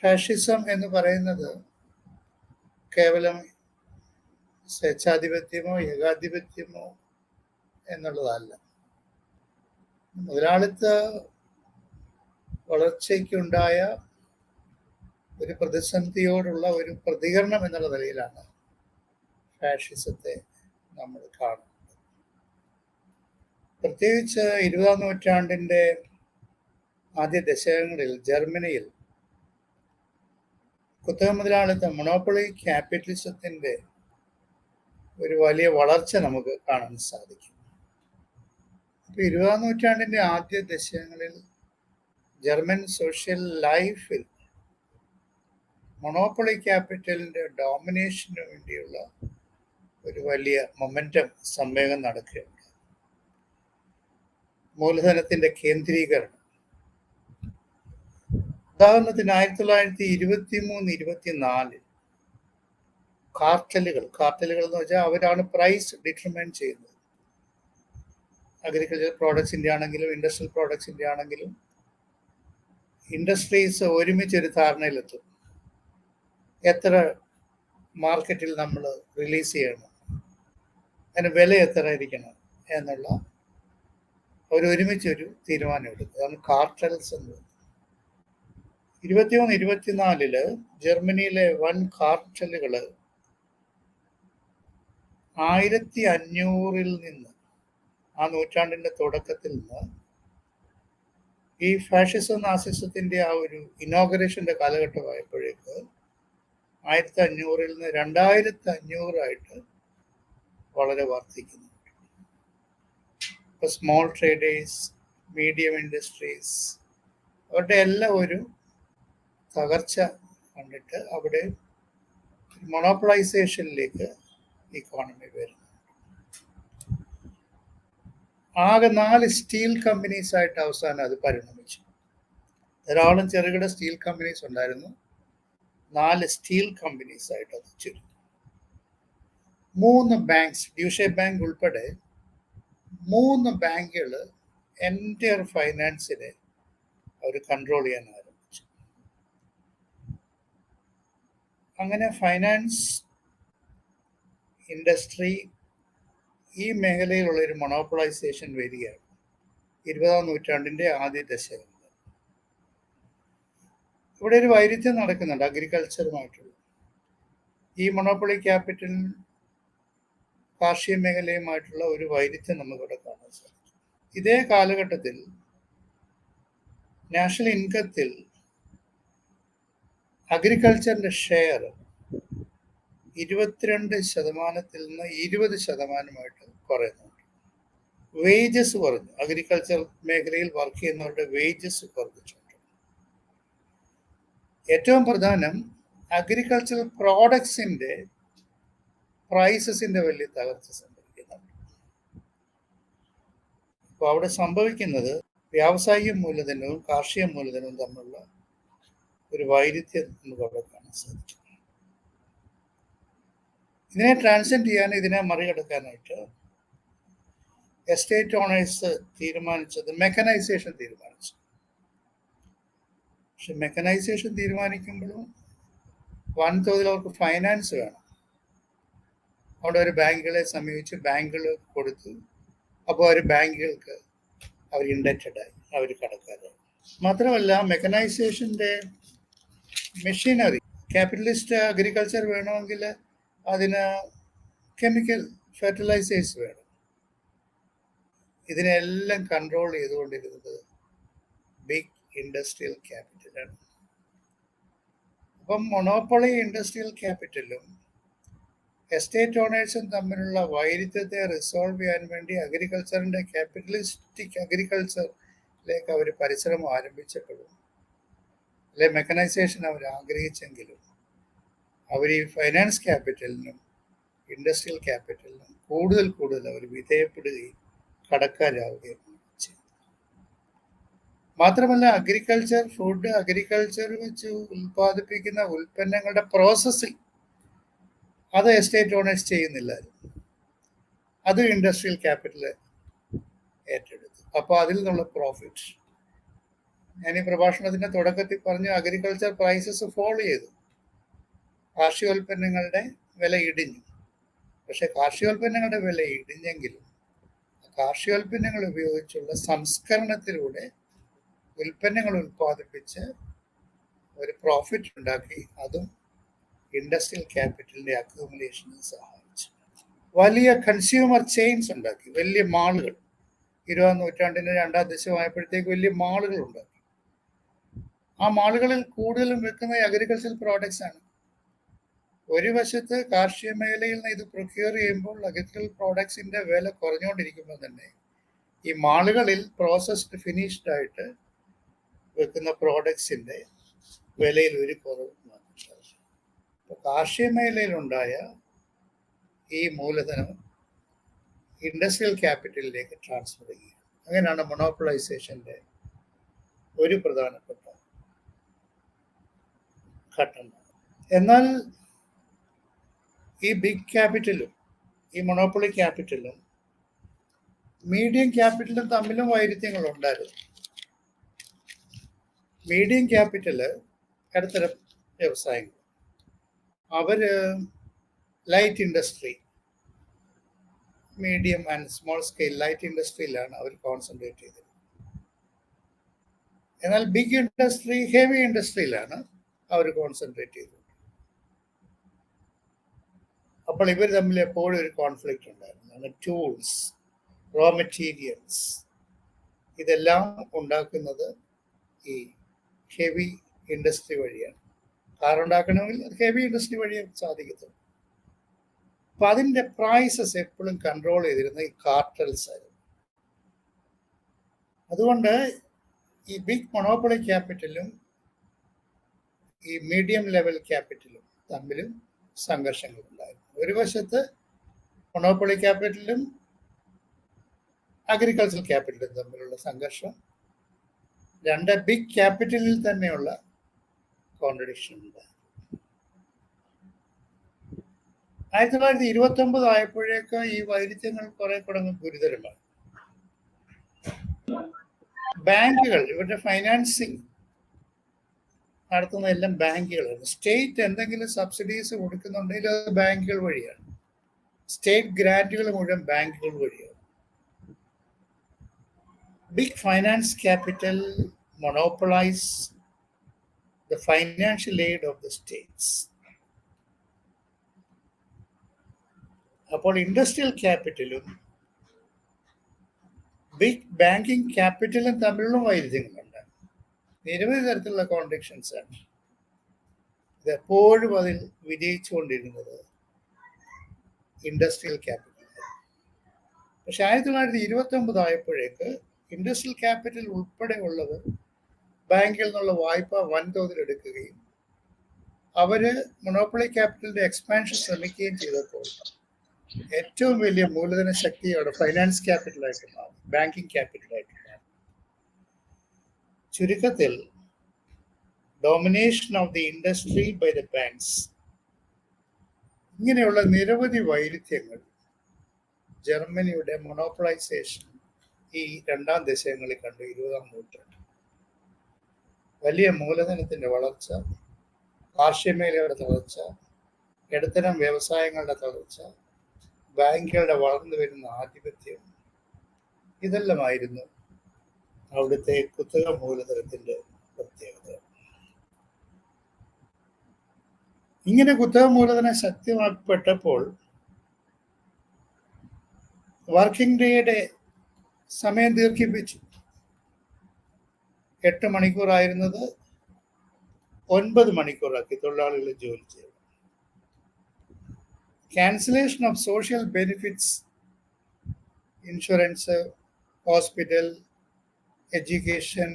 Fascism എന്ന് പറയുന്നത് കേവലം സ്വേച്ഛാധിപത്യമോ ഏകാധിപത്യമോ എന്നുള്ളതല്ല. മുതലാളിത്ത വളർച്ചയ്ക്കുണ്ടായ ഒരു പ്രതിസന്ധിയോടുള്ള ഒരു പ്രതികരണം എന്നുള്ള നിലയിലാണ് ഫാഷിസത്തെ നമ്മൾ കാണുന്നത്. പ്രത്യേകിച്ച് 20-ാം നൂറ്റാണ്ടിൻ്റെ ആദ്യ ദശകങ്ങളിൽ ജർമ്മനിയിൽ കുത്തക മുതലാളിത്ത മൊണോപ്പൊളി ക്യാപിറ്റലിസത്തിൻ്റെ ഒരു വലിയ വളർച്ച നമുക്ക് കാണാൻ സാധിക്കും. അപ്പോൾ 20-ാം നൂറ്റാണ്ടിൻ്റെ ആദ്യ ദശകങ്ങളിൽ ജർമ്മൻ സോഷ്യൽ ലൈഫിൽ മൊണോപ്പൊളി ക്യാപിറ്റലിൻ്റെ ഡോമിനേഷന് വേണ്ടിയുള്ള ഒരു വലിയ മൊമെൻറ്റം സംവേഗം നടക്കുകയുണ്ട്. മൂലധനത്തിൻ്റെ കേന്ദ്രീകരണം. ഉദാഹരണത്തിന് 1923-24 കാർട്ടലുകൾ എന്ന് വെച്ചാൽ അവരാണ് പ്രൈസ് ഡിറ്റർമൈൻ ചെയ്യുന്നത്. അഗ്രികൾച്ചർ പ്രോഡക്ട്സിൻ്റെ ആണെങ്കിലും ഇൻഡസ്ട്രിയൽ പ്രോഡക്ട്സിൻ്റെ ആണെങ്കിലും ഇൻഡസ്ട്രീസ് ഒരുമിച്ചൊരു ധാരണയിലെത്തും. എത്ര മാർക്കറ്റിൽ നമ്മൾ റിലീസ് ചെയ്യണം, അതിന് വില എത്ര ഇരിക്കണം എന്നുള്ള ഒരുമിച്ചൊരു തീരുമാനം എടുക്കും. അതാണ് കാർട്ടൽസ് എന്ന്. 23-24 ജർമ്മനിയിലെ വൻ കാർട്ടലുകൾ 1500 നിന്ന്, ആ നൂറ്റാണ്ടിൻ്റെ തുടക്കത്തിൽ നിന്ന് ഈ ഫാഷിസം നാസിസത്തിൻ്റെ ആ ഒരു ഇനോഗ്രേഷൻ്റെ കാലഘട്ടമായപ്പോഴേക്ക് 1500 നിന്ന് 2500 വളരെ വർദ്ധിക്കുന്നു. ഇപ്പോൾ സ്മോൾ ട്രേഡേഴ്സ്, മീഡിയം ഇൻഡസ്ട്രീസ്, അവരുടെ എല്ലാം ഒരു തകർച്ച കണ്ടിട്ട് അവിടെ മൊണോപ്പൊളൈസേഷനിലേക്ക് ഇക്കോണമി വരുന്നു. ആകെ 4 സ്റ്റീൽ കമ്പനീസ് ആയിട്ട് അവസാനം അത് പരിണമിച്ചു. ധാരാളം ചെറുകിട സ്റ്റീൽ കമ്പനീസ് ഉണ്ടായിരുന്നു. 4 സ്റ്റീൽ കമ്പനീസ് ആയിട്ട് അത് ചുരുങ്ങി. 3 ബാങ്ക്സ്, ഡ്യൂഷെ ബാങ്ക് ഉൾപ്പെടെ 3 ബാങ്കുകൾ എൻറ്റയർ ഫൈനാൻസിനെ അവർ കൺട്രോൾ ചെയ്യാൻ ആരംഭിച്ചു. അങ്ങനെ ഫൈനാൻസ് ഇൻഡസ്ട്രി ഈ മേഖലയിലുള്ള ഒരു മൊണോപ്പൊളൈസേഷൻ വരികയാണ് 20-ാം നൂറ്റാണ്ടിൻ്റെ ആദ്യ ദശകങ്ങളിൽ. ഇവിടെ ഒരു വൈരുദ്ധ്യം നടക്കുന്നുണ്ട് അഗ്രികൾച്ചറുമായിട്ടുള്ള. ഈ മൊണോപ്പൊളി ക്യാപിറ്റൽ കാർഷിക മേഖലയുമായിട്ടുള്ള ഒരു വൈരുദ്ധ്യം നമുക്കിവിടെ കാണാൻ സാധിക്കും. ഇതേ കാലഘട്ടത്തിൽ നാഷണൽ ഇൻകത്തിൽ അഗ്രികൾച്ചറിൻ്റെ ഷെയർ 22% നിന്ന് 20% കുറയുന്നുണ്ട്. വേജസ് കുറഞ്ഞു. അഗ്രികൾച്ചർ മേഖലയിൽ വർക്ക് ചെയ്യുന്നവരുടെ വേജസ് കുറഞ്ഞിട്ടുണ്ട്. ഏറ്റവും പ്രധാനം അഗ്രികൾച്ചറൽ പ്രോഡക്ട്സിൻ്റെ പ്രൈസസിൻ്റെ വലിയ തകർച്ച സംഭവിക്കുന്നുണ്ട്. അപ്പോൾ അവിടെ സംഭവിക്കുന്നത് വ്യാവസായിക മൂലധനവും കാർഷിക മൂലധനവും തമ്മിലുള്ള ഒരു വൈരുദ്ധ്യം നമുക്ക് അവിടെ കാണാൻ സാധിക്കും. ഇതിനെ ട്രാൻസെൻഡ് ചെയ്യാൻ, ഇതിനെ മറികടക്കാനായിട്ട് എസ്റ്റേറ്റ് ഓണേഴ്സ് തീരുമാനിച്ചത് മെക്കനൈസേഷൻ തീരുമാനിച്ചു. പക്ഷെ മെക്കനൈസേഷൻ തീരുമാനിക്കുമ്പോഴും വൻതോതിൽ അവർക്ക് ഫൈനാൻസ് വേണം. അവിടെ ഒരു ബാങ്കുകളെ സമീപിച്ച് ബാങ്കുകൾ കൊടുത്തു. അപ്പോൾ അവർ ബാങ്കുകൾക്ക് അവർ ഇൻഡറ്റഡായി, അവർ കടക്കാരായി. മാത്രമല്ല മെക്കനൈസേഷൻ്റെ മെഷീനറി, ക്യാപിറ്റലിസ്റ്റ് അഗ്രികൾച്ചർ വേണമെങ്കിൽ അതിന് കെമിക്കൽ ഫെർട്ടിലൈസേഴ്സ് വേണം. ഇതിനെല്ലാം കൺട്രോൾ ചെയ്തുകൊണ്ടിരുന്നത് ബിഗ് ഇൻഡസ്ട്രിയൽ ക്യാപിറ്റലാണ്. അപ്പം മൊണോപ്പൊളി ഇൻഡസ്ട്രിയൽ ക്യാപിറ്റലും എസ്റ്റേറ്റ് ഓണേഴ്സും തമ്മിലുള്ള വൈരുദ്ധ്യത്തെ റിസോൾവ് ചെയ്യാൻ വേണ്ടി അഗ്രികൾച്ചറിൻ്റെ ക്യാപിറ്റലിസ്റ്റിക് അഗ്രികൾച്ചറിലേക്ക് അവർ പരിശ്രമം ആരംഭിച്ചപ്പോഴും അല്ലെ മെക്കനൈസേഷൻ അവർ ആഗ്രഹിച്ചെങ്കിലും അവർ ഈ ഫൈനാൻസ് ക്യാപിറ്റലിനും ഇൻഡസ്ട്രിയൽ ക്യാപിറ്റലിനും കൂടുതൽ അവർ വിധേയപ്പെടുകയും കടക്കാരാവുകയും ചെയ്തു. മാത്രമല്ല അഗ്രികൾച്ചർ വെച്ച് ഉൽപ്പാദിപ്പിക്കുന്ന ഉൽപ്പന്നങ്ങളുടെ പ്രോസസ്സിംഗ് അത് എസ്റ്റേറ്റ് ഓണേഴ്സ് ചെയ്യുന്നില്ലായിരുന്നു. അത് ഇൻഡസ്ട്രിയൽ ക്യാപിറ്റൽ ഏറ്റെടുത്തു. അപ്പോൾ അതിൽ നിന്നുള്ള പ്രോഫിറ്റ് ഞാൻ ഈ പ്രഭാഷണത്തിന്റെ തുടക്കത്തിൽ പറഞ്ഞു, അഗ്രികൾച്ചർ പ്രൈസസ് ഫോൾ ചെയ്തു, കാർഷികോൽപ്പന്നങ്ങളുടെ വില ഇടിഞ്ഞു. പക്ഷെ കാർഷികോൽപ്പന്നങ്ങളുടെ വില ഇടിഞ്ഞെങ്കിലും കാർഷികോൽപ്പന്നങ്ങൾ ഉപയോഗിച്ചുള്ള സംസ്കരണത്തിലൂടെ ഉൽപ്പന്നങ്ങൾ ഉൽപ്പാദിപ്പിച്ച് ഒരു പ്രോഫിറ്റ് ഉണ്ടാക്കി, അതും ഇൻഡസ്ട്രിയൽ ക്യാപിറ്റലിന്റെ അക്യൂമുലേഷന് സഹായിച്ചു. വലിയ കൺസ്യൂമർ ചെയിൻസ് ഉണ്ടാക്കി, വലിയ മാളുകൾ. 20ാം നൂറ്റാണ്ടിന്റെ 2ാം ദശകമായപ്പോഴത്തേക്ക് വലിയ മാളുകൾ ഉണ്ടാക്കി. ആ മാളുകളിൽ കൂടുതലും വെക്കുന്ന അഗ്രികൾച്ചറൽ പ്രോഡക്ട്സ് ആണ്. ഒരു വശത്ത് കാർഷിക മേഖലയിൽ നിന്ന് ഇത് പ്രൊക്യൂർ ചെയ്യുമ്പോൾ അഗ്രികൾച്ചറൽ പ്രോഡക്ട്സിന്റെ വില കുറഞ്ഞുകൊണ്ടിരിക്കുമ്പോൾ തന്നെ ഈ മാളുകളിൽ പ്രോസസ്ഡ് ഫിനിഷ്ഡ് ആയിട്ട് വെക്കുന്ന പ്രോഡക്ട്സിന്റെ വിലയിൽ ഒരു കുറവ് വന്നിട്ടുണ്ട്. അപ്പോൾ കാർഷിക മേഖലയിലുണ്ടായ ഈ മൂലധനം ഇൻഡസ്ട്രിയൽ ക്യാപിറ്റലിലേക്ക് ട്രാൻസ്ഫർ ചെയ്യുക. അങ്ങനെയാണ് മൊണോപ്പൊളൈസേഷന്റെ ഒരു പ്രധാനപ്പെട്ട ഘട്ടം. എന്നാൽ ഈ ബിഗ് ക്യാപിറ്റലും ഈ മൊണോപ്പൊളി ക്യാപിറ്റലും മീഡിയം ക്യാപിറ്റലും തമ്മിലും വൈരുദ്ധ്യങ്ങൾ ഉണ്ടായിരുന്നു. മീഡിയം ക്യാപിറ്റല് ഇടത്തരം വ്യവസായങ്ങൾ, അവര് light industry, medium and small scale light ഇൻഡസ്ട്രിയിലാണ് അവർ കോൺസെൻട്രേറ്റ് ചെയ്തത്. എന്നാൽ ബിഗ് ഇൻഡസ്ട്രി ഹെവി ഇൻഡസ്ട്രിയിലാണ് അവർ കോൺസെൻട്രേറ്റ് ചെയ്തത്. അപ്പോൾ ഇവർ തമ്മിൽ എപ്പോഴും ഒരു കോൺഫ്ലിക്റ്റ് ഉണ്ടായിരുന്നു. ടൂൾസ്, റോ മെറ്റീരിയൽസ്, ഇതെല്ലാം ഉണ്ടാക്കുന്നത് ഈ ഹെവി ഇൻഡസ്ട്രി വഴിയാണ്. കാർ ഉണ്ടാക്കണമെങ്കിൽ ഹെവി ഇൻഡസ്ട്രി വഴിയാണ് സാധിക്കത്തുള്ളൂ. അപ്പൊ അതിൻ്റെ പ്രൈസസ് എപ്പോഴും കൺട്രോൾ ചെയ്തിരുന്ന ഈ കാർട്ടൽസ് ആയിരുന്നു. അതുകൊണ്ട് ഈ ബിഗ് മൊണോപ്പൊളി ക്യാപിറ്റലും ഈ മീഡിയം ലെവൽ ക്യാപിറ്റലും തമ്മിലും സംഘർഷങ്ങൾ ഉണ്ടായിരുന്നു. ഒരു വശത്ത് മൊണോപ്പൊളി ക്യാപിറ്റലും അഗ്രികൾച്ചറൽ ക്യാപിറ്റലും തമ്മിലുള്ള സംഘർഷം, രണ്ട് ബിഗ് ക്യാപിറ്റലിൽ തന്നെയുള്ള കോൺട്രഡിക്ഷൻ ഉണ്ട്. 1929 ആയപ്പോഴേക്ക് ഈ വൈരുദ്ധ്യങ്ങൾ കുറെ കൂടെ ഗുരുതരമായി. ബാങ്കുകൾ, ഇവരുടെ ഫൈനാൻസിങ് നടത്തുന്ന എല്ലാം ബാങ്കുകളാണ്. സ്റ്റേറ്റ് എന്തെങ്കിലും സബ്സിഡീസ് കൊടുക്കുന്നുണ്ടെങ്കിൽ അത് ബാങ്കുകൾ വഴിയാണ്. സ്റ്റേറ്റ് ഗ്രാന്റുകൾ മുഴുവൻ ബാങ്കുകൾ വഴിയാണ്. Big finance capital monopolize the financial aid of the states. അപ്പോൾ ഇൻഡസ്ട്രിയൽ ക്യാപിറ്റലും ബിഗ് ബാങ്കിങ് ക്യാപിറ്റലും തമ്മിലുള്ള വൈരുദ്ധ്യങ്ങളുണ്ട്. നിരവധി തരത്തിലുള്ള കോൺട്രഡിക്ഷൻസ് ആണ്. ഇതെപ്പോഴും അതിൽ വിജയിച്ചുകൊണ്ടിരുന്നത് ഇൻഡസ്ട്രിയൽ ക്യാപിറ്റൽ. പക്ഷെ 1929 ആയപ്പോഴേക്ക് ഇൻഡസ്ട്രിയൽ ക്യാപിറ്റൽ ഉൾപ്പെടെയുള്ളവർ ബാങ്കിൽ നിന്നുള്ള വായ്പ വൻതോതിൽ എടുക്കുകയും അവര് മൊണോപ്പൊളി ക്യാപിറ്റലിന്റെ എക്സ്പാൻഷൻ ശ്രമിക്കുകയും ചെയ്തപ്പോൾ ഏറ്റവും വലിയ മൂലധന ശക്തി അവിടെ ഫൈനാൻസ് ക്യാപിറ്റലായിട്ട് മാറി, ബാങ്കിങ് ക്യാപിറ്റലായിട്ട് മാറി. ചുരുക്കത്തിൽ domination of the industry by the banks, ഇങ്ങനെയുള്ള നിരവധി വൈരുദ്ധ്യങ്ങൾ ജർമ്മനിയുടെ മൊണോപ്പൊളൈസേഷൻ ഈ 2ാം ദശകങ്ങളിൽ കണ്ടു. 20ാം നൂറ്റാണ്ട് വലിയ മൂലധനത്തിന്റെ വളർച്ച, കാർഷിക മേഖലയുടെ തളർച്ച, ഇടത്തരം വ്യവസായങ്ങളുടെ തളർച്ച, ബാങ്കുകളുടെ വളർന്നു വരുന്ന ആധിപത്യം, ഇതെല്ലാമായിരുന്നു അവിടുത്തെ കുത്തക മൂലധനത്തിന്റെ പ്രത്യേകത. ഇങ്ങനെ കുത്തക മൂലധനം ശക്തിപ്പെട്ടപ്പോൾ വർക്കിംഗ് ഡേയുടെ സമയം ദീർഘിപ്പിച്ചു. 8 മണിക്കൂറായിരുന്നത് 9 മണിക്കൂറാക്കി തൊഴിലാളികൾ ജോലി ചെയ്തു. Cancellation of social benefits, insurance, hospital, education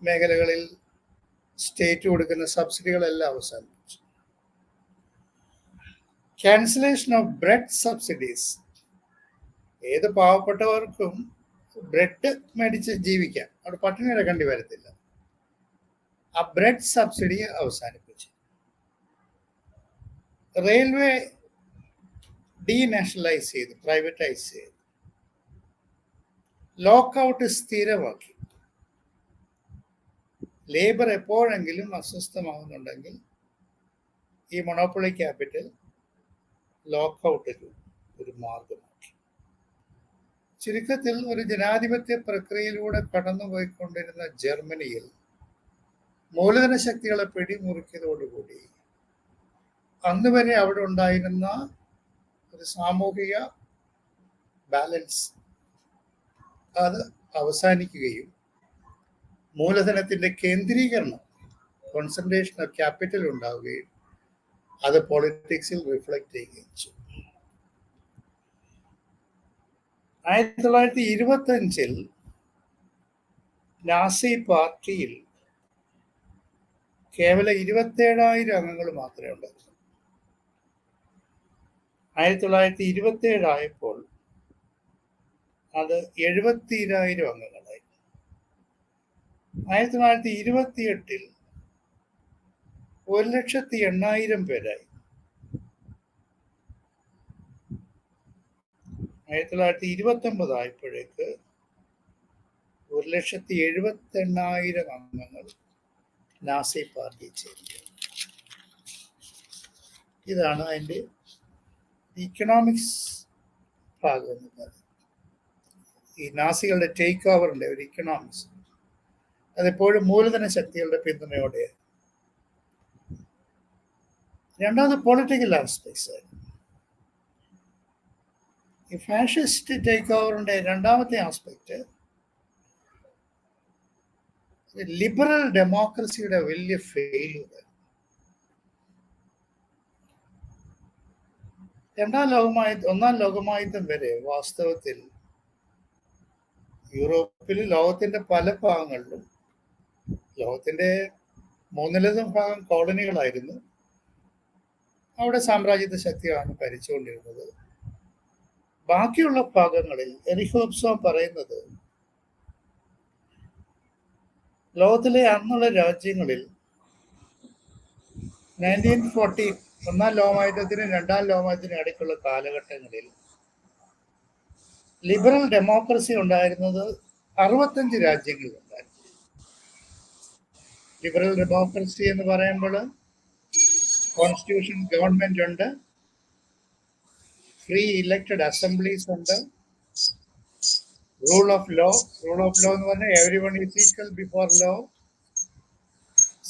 മേഖലകളിൽ സ്റ്റേറ്റ് കൊടുക്കുന്ന സബ്സിഡികളെല്ലാം അവസാനിപ്പിച്ചു. ക്യാൻസലേഷൻ ഓഫ് ബ്രെഡ് സബ്സിഡീസ്, ഏത് പാവപ്പെട്ടവർക്കും ബ്രെഡ് മേടിച്ച് ജീവിക്കാം, അവിടെ പട്ടിണി കിടക്കേണ്ടി വരത്തില്ല. ആ ബ്രെഡ് സബ്സിഡി അവസാനിപ്പിച്ചു. റെയിൽവേ ഡീനാഷണലൈസ് ചെയ്തു, പ്രൈവറ്റൈസ് ചെയ്തു. ലോക്കൗട്ട് സ്ഥിരമാക്കി. ലേബർ എപ്പോഴെങ്കിലും അസ്വസ്ഥമാകുന്നുണ്ടെങ്കിൽ ഈ മൊണോപ്പൊളി ക്യാപിറ്റൽ ലോക്കൗട്ടിന് ഒരു മാർഗമാക്കി. ചുരുക്കത്തിൽ ഒരു ജനാധിപത്യ പ്രക്രിയയിലൂടെ കടന്നുപോയിക്കൊണ്ടിരുന്ന ജർമ്മനിയിൽ മൂലധന ശക്തികളെ പിടിമുറുക്കിയതോടുകൂടി അന്ന് വരെ അവിടെ ഉണ്ടായിരുന്ന ഒരു സാമൂഹിക ബാലൻസ് അത് അവസാനിക്കുകയും മൂലധനത്തിന്റെ കേന്ദ്രീകരണം, കോൺസെൻട്രേഷൻ ഓഫ് ക്യാപിറ്റൽ ഉണ്ടാവുകയും അത് പൊളിറ്റിക്സിൽ റിഫ്ലക്ട് ചെയ്യുകയും ചെയ്തു. 1925 നാസി പാർട്ടിയിൽ കേവലം 27,000 അംഗങ്ങൾ മാത്രമേ ഉണ്ടായിരുന്നു. 1927 ആയപ്പോൾ അത് 72,000 അംഗങ്ങളായി. 1928 1,80,000 പേരായി. 1929 ആയപ്പോഴേക്ക് 1,78,000 അംഗങ്ങൾ നാസി പാർട്ടി ചേർന്നു. ഇതാണ് അതിൻ്റെ ഇക്കണോമിക്സ് ഭാഗം എന്ന് പറയുന്നത്. ഈ നാസികളുടെ ടേക്ക് ഓവറിൻ്റെ ഒരു ഇക്കണോമിക്സ് അതെപ്പോഴും മൂലധന ശക്തികളുടെ പിന്തുണയോടെ. രണ്ടാമത് പൊളിറ്റിക്കൽ ആസ്പെക്ട്സ് ആയിരുന്നു. ഈ ഫാഷിസ്റ്റ് ടേക്ക് ഓവറിൻ്റെ രണ്ടാമത്തെ ആസ്പെക്റ്റ് ലിബറൽ ഡെമോക്രസിയുടെ വലിയ ഫെയിലിയർ. ഒന്നാം ലോകമഹായുദ്ധം വരെ വാസ്തവത്തിൽ യൂറോപ്പിൽ ലോകത്തിന്റെ പല ഭാഗങ്ങളിലും, ലോകത്തിന്റെ 3/4 ഭാഗം കോളനികളായിരുന്നു. അവിടെ സാമ്രാജ്യത്വ ശക്തിയാണ് ഭരിച്ചുകൊണ്ടിരുന്നത്. ബാക്കിയുള്ള ഭാഗങ്ങളിൽ എറിക് ഹോബ്സൺ പറയുന്നത് ലോകത്തിലെ അന്നുള്ള രാജ്യങ്ങളിൽ 1940 ഒന്നാം ലോകമഹായുദ്ധത്തിനും രണ്ടാം ലോകമഹായുദ്ധത്തിനും ഇടയ്ക്കുള്ള കാലഘട്ടങ്ങളിൽ ലിബറൽ ഡെമോക്രസി ഉണ്ടായിരുന്നത് 65 രാജ്യങ്ങളിലുണ്ടായിരുന്നു. ലിബറൽ ഡെമോക്രസി എന്ന് പറയുമ്പോൾ കോൺസ്റ്റിറ്റ്യൂഷൻ ഗവൺമെന്റ് ഉണ്ട്, ഫ്രീ ഇലക്റ്റഡ് അസംബ്ലീസ് ഉണ്ട്, റൂൾ ഓഫ് ലോ എന്ന് പറഞ്ഞാൽ everyone is equal before law,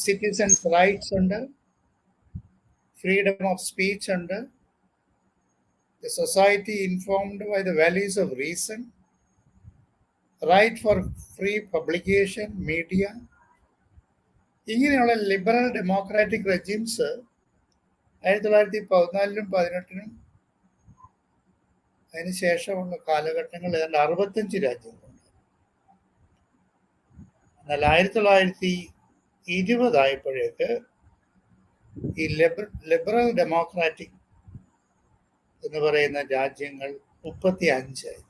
citizens rights ഉണ്ട്, ഫ്രീഡം ഓഫ് സ്പീച്ച് ഉണ്ട്, the society informed by the values of reason, right for free publication, media. ഇങ്ങനെയുള്ള liberal democratic റെജിംസ് 1914 18 അതിന് ശേഷമുള്ള കാലഘട്ടങ്ങൾ ഏതാണ്ട് 65 രാജ്യങ്ങളുണ്ട്. എന്നാൽ 1920 ആയപ്പോഴേക്ക് ഈ ലിബറൽ ഡെമോക്രാറ്റിക് എന്ന് പറയുന്ന രാജ്യങ്ങൾ 35 ആയി.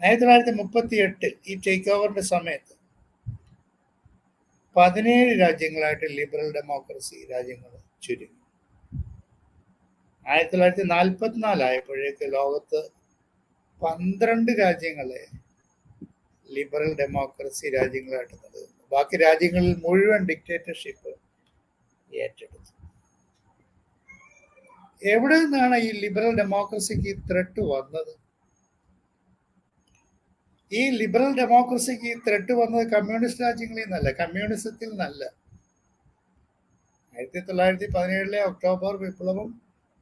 1938 ഈ ടേക്ക് ഓവറിന്റെ സമയത്ത് 17 രാജ്യങ്ങളായിട്ട് ലിബറൽ ഡെമോക്രസി രാജ്യങ്ങൾ ചുരുങ്ങി. 1944 ആയപ്പോഴേക്ക് ലോകത്ത് 12 രാജ്യങ്ങളെ ലിബറൽ ഡെമോക്രസി രാജ്യങ്ങളായിട്ട് നൽകുന്നു. ബാക്കി രാജ്യങ്ങളിൽ മുഴുവൻ ഡിക്റ്റേറ്റർഷിപ്പ് ഏറ്റെടുത്തു. എവിടെ നിന്നാണ് ഈ ലിബറൽ ഡെമോക്രസിക്ക് ത്രെട്ട് വന്നത്? ഈ ലിബറൽ ഡെമോക്രസിക്ക് ത്രെട്ട് വന്നത് കമ്മ്യൂണിസ്റ്റ് രാജ്യങ്ങളിൽ നിന്നല്ല, കമ്മ്യൂണിസത്തിൽ നിന്നല്ല. 1917 ഒക്ടോബർ വിപ്ലവം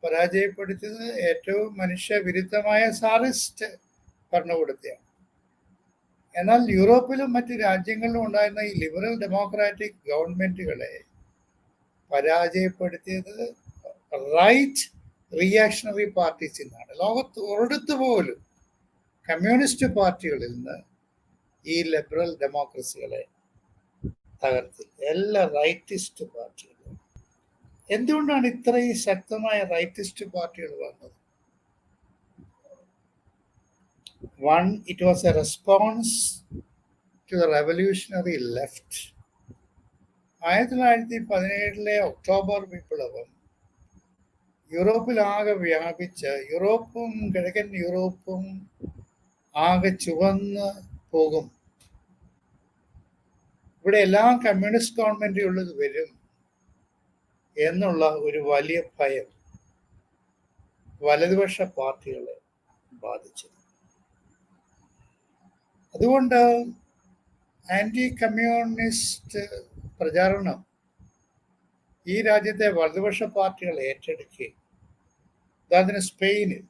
പരാജയപ്പെടുത്തിയത് ഏറ്റവും മനുഷ്യവിരുദ്ധമായ സാറിസ്റ്റ് ഭരണകൂടത്തെയാണ്. എന്നാൽ യൂറോപ്പിലും മറ്റ് രാജ്യങ്ങളിലും ഉണ്ടായിരുന്ന ഈ ലിബറൽ ഡെമോക്രാറ്റിക് ഗവൺമെന്റുകളെ പരാജയപ്പെടുത്തിയത് റൈറ്റ് റിയാക്ഷണറി പാർട്ടീസിൽ നിന്നാണ്. ലോകത്ത് ഒരിടത്ത് പോലും കമ്മ്യൂണിസ്റ്റ് പാർട്ടികളിൽ നിന്ന് ഈ ലിബറൽ ഡെമോക്രസികളെ തകർത്തില്ല. എല്ലാ റൈറ്റിസ്റ്റ് പാർട്ടികളും. എന്തുകൊണ്ടാണ് ഇത്രയും ശക്തമായ റൈറ്റിസ്റ്റ് പാർട്ടികൾ വന്നത്? One, it was a response to the revolutionary left. 1917 October വിപ്ലവം യൂറോപ്പിലാകെ വ്യാപിച്ച് യൂറോപ്പും കിഴക്കൻ യൂറോപ്പും ആകെ ചുവന്ന് പോകും. ഇവിടെ എല്ലാം കമ്മ്യൂണിസ്റ്റ് ഗവൺമെന്റ് ഉള്ളത് വരും എന്നുള്ള ഒരു വലിയ ഭയം വലതുപക്ഷ പാർട്ടികളെ ബാധിച്ചു. അതുകൊണ്ട് ആന്റി കമ്മ്യൂണിസ്റ്റ് പ്രചാരണം ഈ രാജ്യത്തെ വലതുപക്ഷ പാർട്ടികൾ ഏറ്റെടുക്കുകയും ഉദാഹരണത്തിന് സ്പെയിനിൽ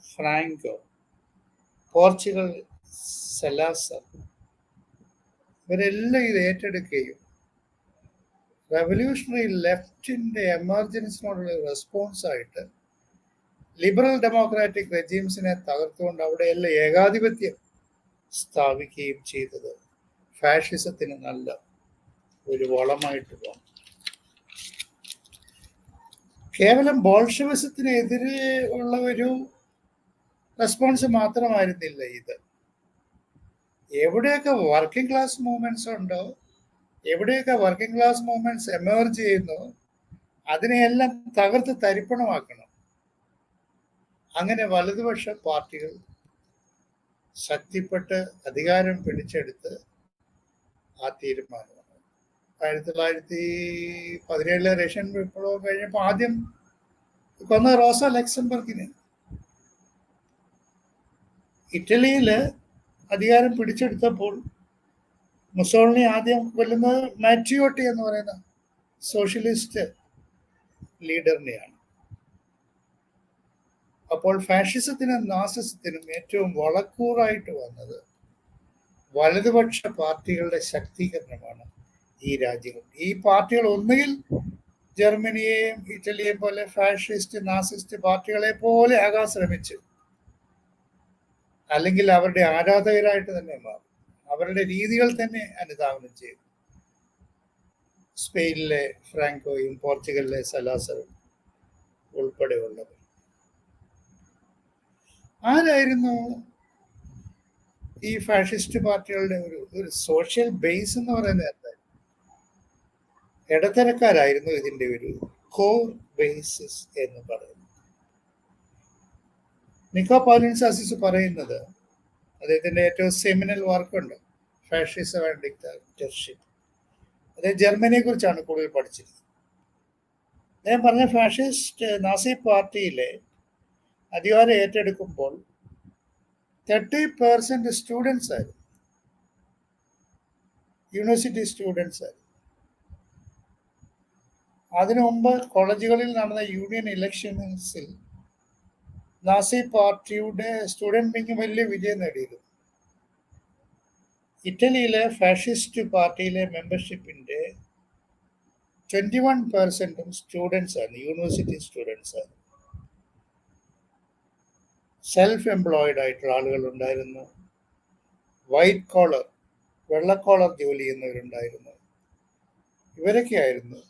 ഫ്രാങ്കോ, പോർച്ചുഗൽ സെലാസർ, ഇവരെല്ലാം ഇത് ഏറ്റെടുക്കുകയും റെവല്യൂഷണറി ലെഫ്റ്റിന്റെ എമർജൻസിനോടുള്ള റെസ്പോൺസായിട്ട് ലിബറൽ ഡെമോക്രാറ്റിക് റെജീംസിനെ തകർത്തുകൊണ്ട് അവിടെയെല്ലാം ഏകാധിപത്യം സ്ഥാപിക്കുകയും ചെയ്തത് ഫാഷിസത്തിന് നല്ല ഒരു വളമായിട്ട് തോന്നും. കേവലം ബോൾഷെവിസത്തിനെതിരെ ഉള്ള ഒരു റെസ്പോൺസ് മാത്രമായിരുന്നില്ല ഇത്. എവിടെയൊക്കെ വർക്കിംഗ് ക്ലാസ് മൂവ്മെന്റ്സ് ഉണ്ടോ, എവിടെയൊക്കെ വർക്കിംഗ് ക്ലാസ് മൂവ്മെന്റ്സ് എമേർജ് ചെയ്യുന്നു, അതിനെയെല്ലാം തകർത്ത് തരിപ്പണമാക്കണം. അങ്ങനെ വലതുപക്ഷ പാർട്ടികൾ ശക്തിപ്പെട്ട് അധികാരം പിടിച്ചെടുത്ത് ആ തീരുമാനമാണ് 1917 റഷ്യൻ വിപ്ലവം കഴിഞ്ഞപ്പോൾ ആദ്യം കൊന്ന റോസ ലക്സംബർഗിന്. ഇറ്റലിയിൽ അധികാരം പിടിച്ചെടുത്തപ്പോൾ മുസോളിനി ആദ്യം കൊല്ലുന്നത് മാറ്റിയോട്ടി എന്ന് പറയുന്ന സോഷ്യലിസ്റ്റ് ലീഡറിനെയാണ്. അപ്പോൾ ഫാഷിസത്തിനും നാസിസത്തിനും ഏറ്റവും വളക്കൂറായിട്ട് വന്നത് വലതുപക്ഷ പാർട്ടികളുടെ ശക്തീകരണമാണ് ഈ രാജ്യങ്ങൾ. ഈ പാർട്ടികൾ ഒന്നുകിൽ ജർമ്മനിയെയും ഇറ്റലിയെയും പോലെ ഫാഷിസ്റ്റ് നാസിസ്റ്റ് പാർട്ടികളെ പോലെ ആകാൻ ശ്രമിച്ചു, അല്ലെങ്കിൽ അവരുടെ ആരാധകരായിട്ട് തന്നെ മാറും, അവരുടെ രീതികൾ തന്നെ അനുധാവനം ചെയ്തു. സ്പെയിനിലെ ഫ്രാങ്കോയും പോർച്ചുഗലിലെ സലാസറും ഉൾപ്പെടെയുള്ളവർ ആരായിരുന്നു ഈ ഫാഷിസ്റ്റ് പാർട്ടികളുടെ ഒരു സോഷ്യൽ ബേസ് എന്ന് പറയുന്നത്? എന്തായിരുന്നു? ഇടത്തരക്കാരായിരുന്നു ഇതിന്റെ ഒരു കോർ ബേസിസ് എന്ന് പറയുന്നത്. നിക്കോ പൗലിൻസാസിസ് പറയുന്നത്, അദ്ദേഹത്തിന്റെ ഏറ്റവും സെമിനൽ വർക്കുണ്ട് ഫാഷിസം ആൻഡ് ഡിക്റ്റേറ്റർഷിപ്പ്. അദ്ദേഹം ജർമ്മനിയെ കുറിച്ചാണ് കൂടുതൽ പഠിച്ചിരുന്നത്. അദ്ദേഹം പറഞ്ഞ ഫാഷിസ്റ്റ് നാസി പാർട്ടിയിലെ അധികാരം ഏറ്റെടുക്കുമ്പോൾ 30% സ്റ്റുഡൻസ് ആയിരുന്നു, യൂണിവേഴ്സിറ്റി സ്റ്റുഡൻസ് ആയിരുന്നു. അതിനു മുമ്പ് കോളേജുകളിൽ നടന്ന യൂണിയൻ ഇലക്ഷൻസിൽ നാസി പാർട്ടിയുടെ സ്റ്റുഡന്റ് വിങ് വലിയ വിജയം നേടിയിരുന്നു. ഇറ്റലിയിലെ ഫാഷിസ്റ്റ് പാർട്ടിയിലെ മെമ്പർഷിപ്പിന്റെ 21% സ്റ്റുഡൻസ് ആയിരുന്നു, യൂണിവേഴ്സിറ്റി സ്റ്റുഡൻസ് ആയിരുന്നു. സെൽഫ് എംപ്ലോയിഡ് ആയിട്ടുള്ള ആളുകൾ ഉണ്ടായിരുന്നു, വൈറ്റ് കോളർ വെള്ളക്കോളർ ജോലി ചെയ്യുന്നവരുണ്ടായിരുന്നു. ഇവരൊക്കെയായിരുന്നു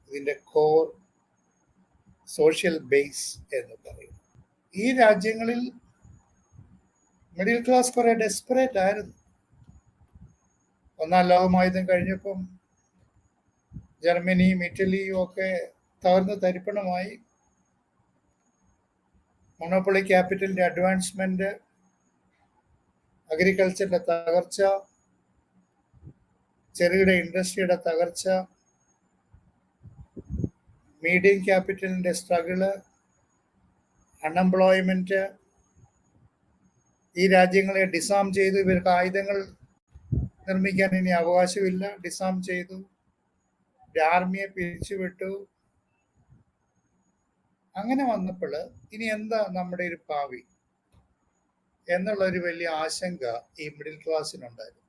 ഇതിന്റെ കോർ സോഷ്യൽ ബേസ് എന്ന് പറയും. ഈ രാജ്യങ്ങളിൽ മിഡിൽ ക്ലാസ് കുറെ ഡെസ്പറേറ്റ് ആയിരുന്നു. ഒന്നാം ലോകമഹായുദ്ധം കഴിഞ്ഞപ്പം ജർമ്മനിയും ഇറ്റലിയും ഒക്കെ തകർന്ന് തരിപ്പണമായി. മൊണോപ്പൊളി ക്യാപിറ്റലിന്റെ അഡ്വാൻസ്മെന്റ്, അഗ്രികൾച്ചറിന്റെ തകർച്ച, ചെറുകിട ഇൻഡസ്ട്രിയുടെ തകർച്ച, മീഡിയം ക്യാപിറ്റലിന്റെ സ്ട്രഗിള്, അൺഎംപ്ലോയ്മെന്റ്, ഈ രാജ്യങ്ങളെ ഡിസാം ചെയ്തു. ഇവർക്ക് ആയുധങ്ങൾ നിർമ്മിക്കാൻ ഇനി അവകാശമില്ല, ഡിസാം ചെയ്തു. ആർമിയെ പിരിച്ചുവിട്ടു. അങ്ങനെ വന്നപ്പോൾ ഇനി എന്താ നമ്മുടെ ഒരു ഭാവി എന്നുള്ള ഒരു വലിയ ആശങ്ക ഈ മിഡിൽ ക്ലാസ്സിനുണ്ടായിരുന്നു.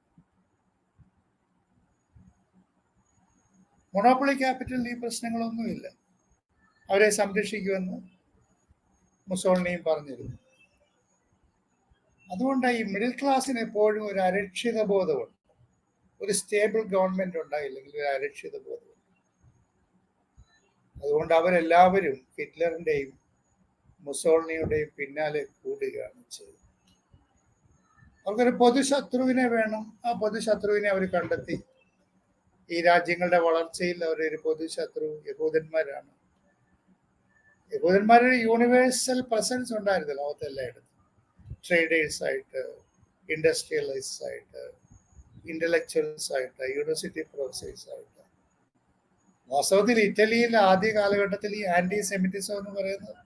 മൊണോപ്പൊളി ക്യാപിറ്റലിൽ ഈ പ്രശ്നങ്ങളൊന്നുമില്ല, അവരെ സംരക്ഷിക്കുമെന്ന് മുസോളിനിയും പറഞ്ഞിരുന്നു. അതുകൊണ്ട് ഈ മിഡിൽ ക്ലാസ്സിന് എപ്പോഴും ഒരു അരക്ഷിത ബോധമുണ്ട്. ഒരു സ്റ്റേബിൾ ഗവൺമെന്റ് ഉണ്ടായില്ലെങ്കിൽ ഒരു അരക്ഷിത ബോധമുണ്ട്. അതുകൊണ്ട് അവരെല്ലാവരും ഹിറ്റ്ലറിന്റെയും മുസോളിനിയുടെയും പിന്നാലെ കൂടുകയാണ് ചെയ്തത്. അവർക്കൊരു പൊതുശത്രുവിനെ വേണം. ആ പൊതുശത്രുവിനെ അവർ കണ്ടെത്തി. ഈ രാജ്യങ്ങളുടെ വളർച്ചയിൽ അവരൊരു പൊതുശത്രു യഹൂദന്മാരാണ്. യഹൂദന്മാരുടെ യൂണിവേഴ്സൽ പ്രസൻസ് ഉണ്ടായിരുന്നു ലോകത്തെല്ലായിടത്തും. ട്രേഡേഴ്സ് ആയിട്ട്, ഇൻഡസ്ട്രിയലിസ്റ്റ് ആയിട്ട്, ഇന്റലക്ച്വൽസ് ആയിട്ട്, യൂണിവേഴ്സിറ്റി പ്രൊഫസേഴ്സ് ആയിട്ട്. വാസ്തവത്തിൽ ഇറ്റലിയിൽ ആദ്യ കാലഘട്ടത്തിൽ ഈ ആന്റി സെമിറ്റിസം എന്ന് പറയുന്നത്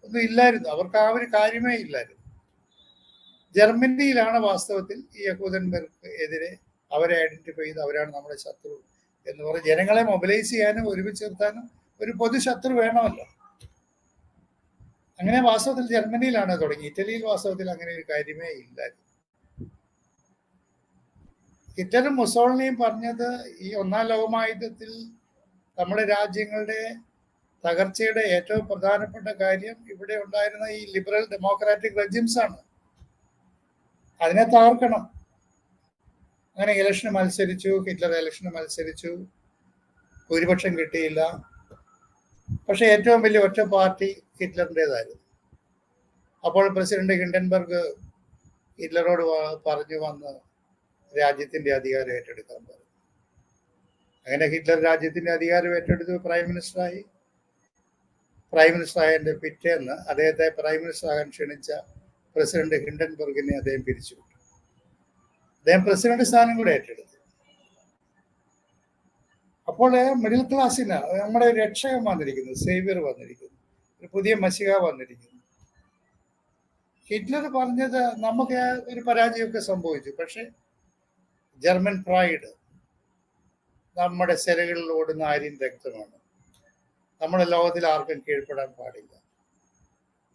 ഒന്നും ഇല്ലായിരുന്നു. അവർക്ക് ആ ഒരു കാര്യമേ ഇല്ലായിരുന്നു. ജർമ്മനിയിലാണ് വാസ്തവത്തിൽ ഈ യഹൂദന്മാർക്ക് എതിരെ അവരെ ഐഡന്റിഫൈ ചെയ്ത് അവരാണ് നമ്മുടെ ശത്രു എന്ന് പറഞ്ഞ് ജനങ്ങളെ മൊബിലൈസ് ചെയ്യാനും ഒരുമിച്ച് നിർത്താനും ഒരു പൊതു ശത്രു വേണമല്ലോ. അങ്ങനെ വാസ്തവത്തിൽ ജർമ്മനിയിലാണ് തുടങ്ങി. ഇറ്റലിയിൽ വാസ്തവത്തിൽ അങ്ങനെ ഒരു കാര്യമേ ഇല്ലായിരുന്നു. ഹിറ്റ്ലറും മുസോളിനിയും പറഞ്ഞത് ഈ ഒന്നാം ലോകമഹായുദ്ധത്തിൽ നമ്മുടെ രാജ്യങ്ങളുടെ തകർച്ചയുടെ ഏറ്റവും പ്രധാനപ്പെട്ട കാര്യം ഇവിടെ ഉണ്ടായിരുന്ന ഈ ലിബറൽ ഡെമോക്രാറ്റിക് റെജിംസ് ആണ്. അതിനെ തകർക്കണം. അങ്ങനെ ഇലക്ഷന് മത്സരിച്ചു, ഹിറ്റ്ലർ ഇലക്ഷന് മത്സരിച്ചു, ഭൂരിപക്ഷം കിട്ടിയില്ല. പക്ഷെ ഏറ്റവും വലിയ ഒറ്റ പാർട്ടി ഹിറ്റ്ലറിൻ്റെതായിരുന്നു. അപ്പോൾ പ്രസിഡന്റ് ഹിൻഡൻബർഗ് ഹിറ്റ്ലറോട് പറഞ്ഞു വന്ന് രാജ്യത്തിന്റെ അധികാരം ഏറ്റെടുക്കാൻ പറഞ്ഞു. അങ്ങനെ ഹിറ്റ്ലർ രാജ്യത്തിന്റെ അധികാരം ഏറ്റെടുത്ത് പ്രൈം മിനിസ്റ്ററായി. പ്രൈം മിനിസ്റ്റർ ആയതിന്റെ പിറ്റേന്ന് അദ്ദേഹത്തെ പ്രൈം മിനിസ്റ്റർ ആകാൻ ക്ഷണിച്ച പ്രസിഡന്റ് ഹിൻഡൻബർഗിനെ അദ്ദേഹം പിരിച്ചുവിട്ടു. അദ്ദേഹം പ്രസിഡന്റ് സ്ഥാനം കൂടെ ഏറ്റെടുത്തു. അപ്പോൾ മിഡിൽ ക്ലാസ്സിന് നമ്മുടെ രക്ഷകൻ വന്നിരിക്കുന്നു, സേവിയർ വന്നിരിക്കുന്നു, ഒരു പുതിയ മസിഹ വന്നിരിക്കുന്നു. ഹിറ്റ്ലർ പറഞ്ഞത് നമുക്ക് ഒരു പരാജയമൊക്കെ സംഭവിച്ചു, പക്ഷെ ജർമ്മൻ പ്രൈഡ്, നമ്മുടെ സെലകളിൽ ഓടുന്ന ആര്യൻ രക്തമാണ്, നമ്മുടെ ലോകത്തിൽ ആർക്കും കീഴ്പ്പെടാൻ പാടില്ല.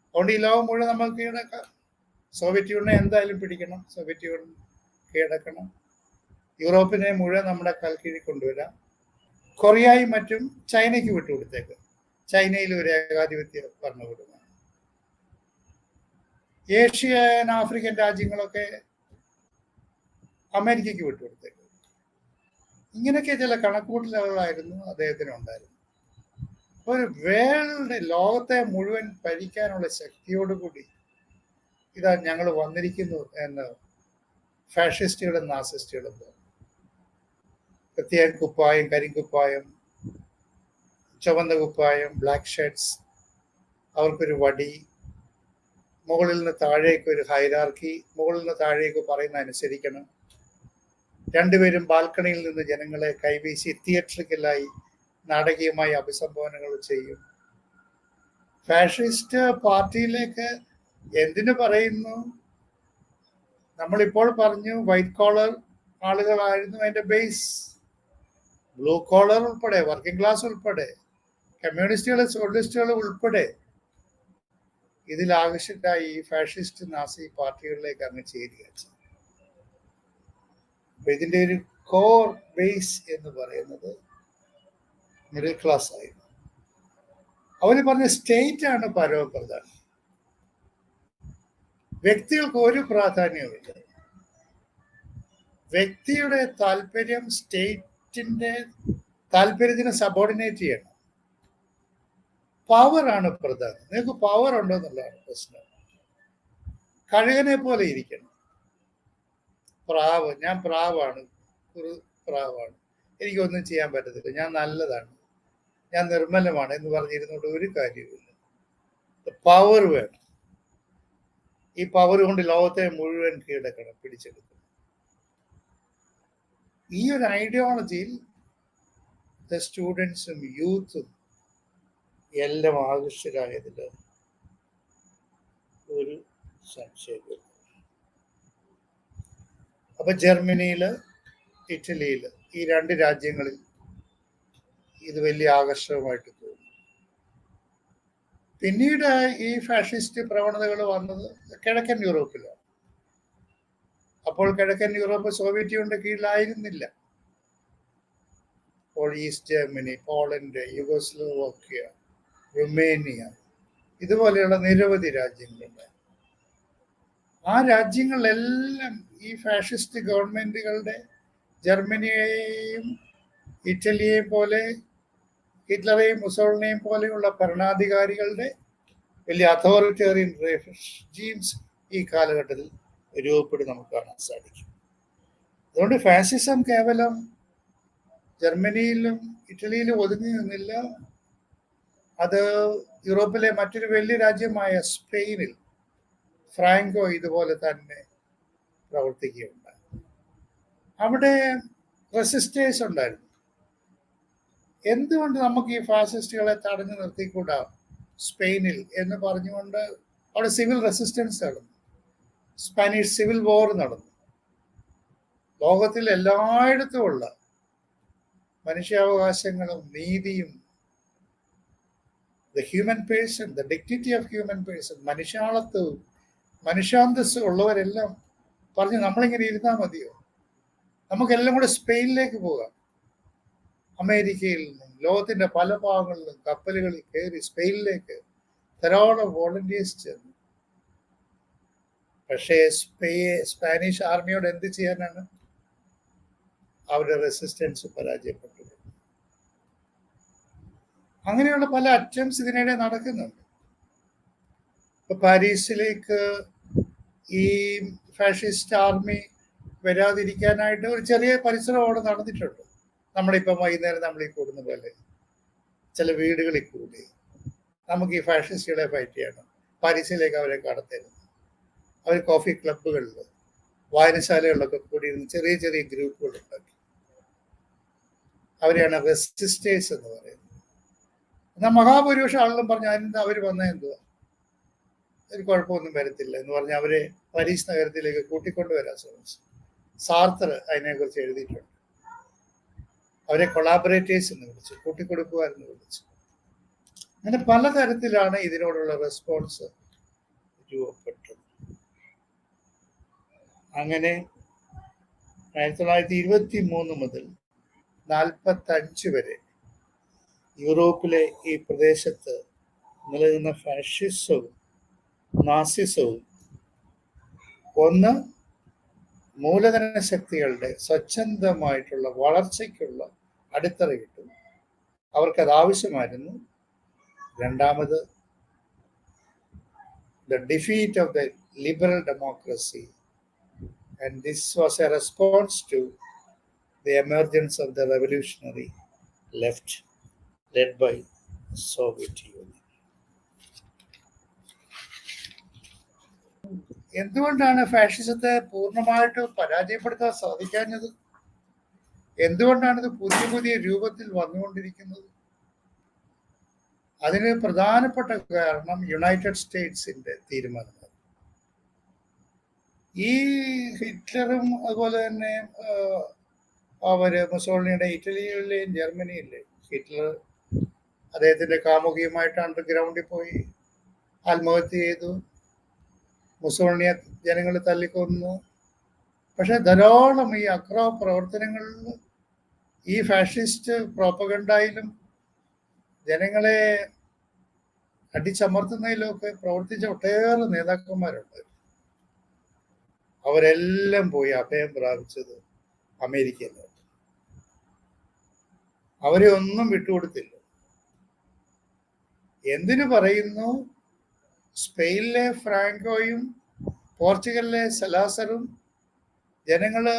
അതുകൊണ്ട് ഈ ലോകം മുഴുവൻ നമുക്ക് കീഴടക്കാം. സോവിയറ്റ് യൂണിയനെ എന്തായാലും പിടിക്കണം, സോവിയറ്റ് യൂണിയൻ കീഴടക്കണം, യൂറോപ്പിനെ മുഴുവൻ നമ്മുടെ കൽക്കീഴിൽ കൊണ്ടുവരാം, കൊറിയയും മറ്റും ചൈനയ്ക്ക് വിട്ടുകൊടുത്തേക്ക്. ചൈനയിൽ ഒരു ഏകാധിപത്യ ഭരണകൂടമാണ്. ഏഷ്യൻ ആഫ്രിക്കൻ രാജ്യങ്ങളൊക്കെ അമേരിക്കയ്ക്ക് വിട്ടുകൊടുത്തേക്ക്. ഇങ്ങനെയൊക്കെ ചില കണക്കൂട്ടലുകളായിരുന്നു അദ്ദേഹത്തിന് ഉണ്ടായിരുന്നത്. ഒരു വേൾഡ് ലോകത്തെ മുഴുവൻ ഭരിക്കാനുള്ള ശക്തിയോടുകൂടി ഇതാ ഞങ്ങൾ വന്നിരിക്കുന്നു എന്ന് ഫാഷിസ്റ്റുകളും നാസിസ്റ്റുകളും തോന്നുന്നു. പ്രത്യേക കുപ്പായം, കരിങ്കുപ്പായം, ചുവന്ന കുപ്പായം, ബ്ലാക്ക് ഷർട്ട്സ്, അവർക്കൊരു വടി, മുകളിൽ നിന്ന് താഴേക്ക് ഒരു ഹൈറാർക്കി, മുകളിൽ നിന്ന് താഴേക്ക് പറയുന്ന അനുസരിക്കണം. രണ്ടുപേരും ബാൽക്കണിയിൽ നിന്ന് ജനങ്ങളെ കൈവീശി തിയേറ്ററിക്കലായി നാടകീയമായി അഭിസംബോധനകൾ ചെയ്യും. ഫാഷിസ്റ്റ് പാർട്ടിയിലേക്ക് എന്തിനു പറയുന്നു? നമ്മളിപ്പോൾ പറഞ്ഞു വൈറ്റ് കോളർ ആളുകളായിരുന്നു അതിന്റെ ബേസ്. ബ്ലൂ കോളർ ഉൾപ്പെടെ, വർക്കിംഗ് ക്ലാസ് ഉൾപ്പെടെ, കമ്മ്യൂണിസ്റ്റുകൾ, സോഷ്യലിസ്റ്റുകൾ ഉൾപ്പെടെ ഇതിൽ ആകർഷിക്കായി ഈ ഫാഷിസ്റ്റ് നാസി പാർട്ടികളിലേക്ക് അങ്ങ് ചേരുക. അപ്പൊ ഇതിന്റെ ഒരു കോർ ബേസ് എന്ന് പറയുന്നത് മിഡിൽ ക്ലാസ് ആയിരുന്നു. അവര് പറഞ്ഞ സ്റ്റേറ്റ് ആണ് പരമപ്രധാനം, വ്യക്തികൾക്ക് ഒരു പ്രാധാന്യവുമില്ല. വ്യക്തിയുടെ താല്പര്യം സ്റ്റേറ്റിന്റെ താല്പര്യത്തിന് സബോർഡിനേറ്റ് ചെയ്യണം. പവറാണ് പ്രധാനം. നിങ്ങൾക്ക് പവർ ഉണ്ടോ എന്നുള്ളതാണ് പ്രശ്നം. കഴുകനെ പോലെ ഇരിക്കണം. പ്രാവ്, ഞാൻ പ്രാവാണ്, ഒരു പ്രാവാണ്, എനിക്കൊന്നും ചെയ്യാൻ പറ്റത്തില്ല, ഞാൻ നല്ലതാണ്, ഞാൻ നിർമ്മലമാണ് എന്ന് പറഞ്ഞിരുന്നോണ്ട് ഒരു കാര്യവുമില്ല. പവർ വേണം. ഈ പവർ കൊണ്ട് ലോകത്തെ മുഴുവൻ കീഴടക്കണം, പിടിച്ചെടുക്കണം. ഈ ഒരു ഐഡിയോളജിയിൽ സ്റ്റുഡൻസും യൂത്തും എല്ലാം ആകർഷകരായതിൽ ഒരു സംശയമില്ല. അപ്പൊ ജർമ്മനിയില്, ഇറ്റലിയില്, ഈ രണ്ട് രാജ്യങ്ങളിൽ ഇത് വലിയ ആകർഷകമായിട്ട് തോന്നി. പിന്നീട് ഈ ഫാഷിസ്റ്റ് പ്രവണതകൾ വന്നത് കിഴക്കൻ യൂറോപ്പിലാണ്. അപ്പോൾ കിഴക്കൻ യൂറോപ്പ് സോവിയറ്റ് യൂണിയന്റെ കീഴിലായിരുന്നില്ല. അപ്പോൾ ഈസ്റ്റ് ജർമ്മനി, പോളണ്ട്, യുഗോസ്ലോവാക്യ, റുമേനിയ, ഇതുപോലെയുള്ള നിരവധി രാജ്യങ്ങളുണ്ട്. ആ രാജ്യങ്ങളിലെല്ലാം ഈ ഫാഷിസ്റ്റ് ഗവൺമെന്റുകളുടെ, ജർമ്മനിയെയും ഇറ്റലിയെയും പോലെ, ഹിറ്റ്ലറെയും മുസോളിനെയും പോലെയുള്ള ഭരണാധികാരികളുടെ വലിയ അതോറിറ്റേറിയൻ റെജീംസ് ഈ കാലഘട്ടത്തിൽ രൂപപ്പെട്ട് നമുക്ക് കാണാൻ സാധിക്കും. അതുകൊണ്ട് ഫാസിസം കേവലം ജർമ്മനിയിലും ഇറ്റലിയിലും ഒതുങ്ങി നിന്നില്ല. അത് യൂറോപ്പിലെ മറ്റൊരു വലിയ രാജ്യമായ സ്പെയിനിൽ ഫ്രാങ്കോ ഇതുപോലെ തന്നെ പ്രവർത്തിക്കുകയുണ്ടായി. അവിടെ റെസിസ്റ്റേഴ്സ് ഉണ്ടായിരുന്നു. എന്തുകൊണ്ട് നമുക്ക് ഈ ഫാസിസ്റ്റുകളെ തടഞ്ഞു നിർത്തിക്കൂടാ സ്പെയിനിൽ എന്ന് പറഞ്ഞുകൊണ്ട് അവിടെ സിവിൽ റെസിസ്റ്റൻസ് നടന്നു. സ്പാനിഷ് സിവിൽ വാർ നടന്നു. ലോകത്തിൽ എല്ലായിടത്തുമുള്ള മനുഷ്യാവകാശങ്ങളും നീതിയും, the human person, the dignity of human person, മനുഷ്യാളത്വവും മനുഷ്യാന്തസ് ഉള്ളവരെല്ലാം പറഞ്ഞു നമ്മളിങ്ങനെ ഇരുന്നാൽ മതിയോ, നമുക്കെല്ലാം കൂടെ സ്പെയിനിലേക്ക് പോകാം. അമേരിക്കയിൽ നിന്നും ലോകത്തിന്റെ പല ഭാഗങ്ങളിലും കപ്പലുകളിൽ കയറി സ്പെയിനിലേക്ക് ധാരാളം വോളണ്ടിയേഴ്സ് ചേർന്നു. പക്ഷേ സ്പാനിഷ് ആർമിയോട് എന്ത് ചെയ്യാനാണ്? അവരുടെ റെസിസ്റ്റൻസ് പരാജയപ്പെട്ടു. അങ്ങനെയുള്ള പല അറ്റംപ്റ്റ്സ് ഇതിനിടെ നടക്കുന്നുണ്ട്. ഇപ്പൊ പാരീസിലേക്ക് ഈ ഫാഷിസ്റ്റ് ആർമി വരാതിരിക്കാനായിട്ട് ഒരു ചെറിയ പരിസരം അവിടെ നടന്നിട്ടുണ്ട്. നമ്മളിപ്പം വൈകുന്നേരം നമ്മൾ ഈ കൂടുന്ന പോലെ ചില വീടുകളിൽ കൂടി നമുക്ക് ഈ ഫാഷിസ്റ്റുകളെ ഫൈറ്റ് ചെയ്യണം, പാരീസിലേക്ക് അവരെ കടത്തരുത്. അവർ കോഫി ക്ലബ്ബുകളിൽ, വായനശാലകളിലൊക്കെ കൂടി ഇരുന്ന് ചെറിയ ചെറിയ ഗ്രൂപ്പുകൾ ഉണ്ടാക്കി. അവരെയാണ് റെസിസ്റ്റേഴ്സ് എന്ന് പറയുന്നത്. എന്നാൽ മഹാഭൂരിപക്ഷം ആളുകളും പറഞ്ഞു അതിനെന്താ അവർ വന്നത്, എന്തുവാ, ഒരു കുഴപ്പമൊന്നും വരത്തില്ല എന്ന് പറഞ്ഞ് അവരെ പാരീസ് നഗരത്തിലേക്ക് കൂട്ടിക്കൊണ്ടുവരാൻ ശ്രമിച്ചു. സാർത്തർ അതിനെക്കുറിച്ച് എഴുതിയിട്ടുണ്ട്. അവരെ കൊളാബറേറ്റേഴ്സ് എന്ന് വിളിച്ചു, കൂട്ടിക്കൊടുക്കുവാരെന്ന് വിളിച്ചു. അങ്ങനെ പലതരത്തിലാണ് ഇതിനോടുള്ള റെസ്പോൺസ് രൂപപ്പെട്ടത്. അങ്ങനെ 1923 മുതൽ 1945 വരെ യൂറോപ്പിലെ ഈ പ്രദേശത്ത് നിലനിന്ന ഫാഷിസവും നാസിസവും ഒന്ന് മൂലധന ശക്തികളുടെ സ്വച്ഛന്തമായിട്ടുള്ള വളർച്ചയ്ക്കുള്ള അടിത്തറയിട്ടു. അവർക്കത് ആവശ്യമായിരുന്നു. രണ്ടാമത്, the defeat of the liberal democracy, and this was a response to the emergence of the revolutionary left led by Soviet Union. എന്തുകൊണ്ടാണ് ഫാഷിസത്തെ പൂർണ്ണമായിട്ട് പരാജയപ്പെടുത്താൻ സാധിക്കാഞ്ഞത്? എന്തുകൊണ്ടാണ് ഇത് പുതിയ പുതിയ രൂപത്തിൽ വന്നുകൊണ്ടിരിക്കുന്നത്? അതിന് പ്രധാനപ്പെട്ട കാരണം യുണൈറ്റഡ് സ്റ്റേറ്റ്സിന്റെ തീരുമാനമാണ്. ഈ ഹിറ്റ്ലറും അതുപോലെ തന്നെ മുസോളിനിയുടെ ഇറ്റലിയിലെയും ജർമ്മനിയിലെ ഹിറ്റ്ലർ അദ്ദേഹത്തിന്റെ കാമുകിയുമായിട്ട് അണ്ടർഗ്രൗണ്ടിൽ പോയി ആത്മഹത്യ ചെയ്തു. മുസോളിനിയെ ജനങ്ങൾ തല്ലിക്കൊന്നു. പക്ഷെ ധാരാളം ഈ അക്രമ പ്രവർത്തനങ്ങളിൽ ഈ ഫാഷിസ്റ്റ് പ്രോപ്പഗണ്ടായിലും ജനങ്ങളെ അടിച്ചമർത്തുന്നതിലൊക്കെ പ്രവർത്തിച്ച ഒട്ടേറെ നേതാക്കന്മാരുണ്ട്. അവരെല്ലാം പോയി അഭയം പ്രാപിച്ചത് അമേരിക്കയിലാണ്. അവരെ ഒന്നും വിട്ടുകൊടുത്തില്ല. എന്തിനു പറയുന്നു? സ്പെയിനിലെ ഫ്രാങ്കോയും പോർച്ചുഗലിലെ സലാസറും ജനങ്ങള്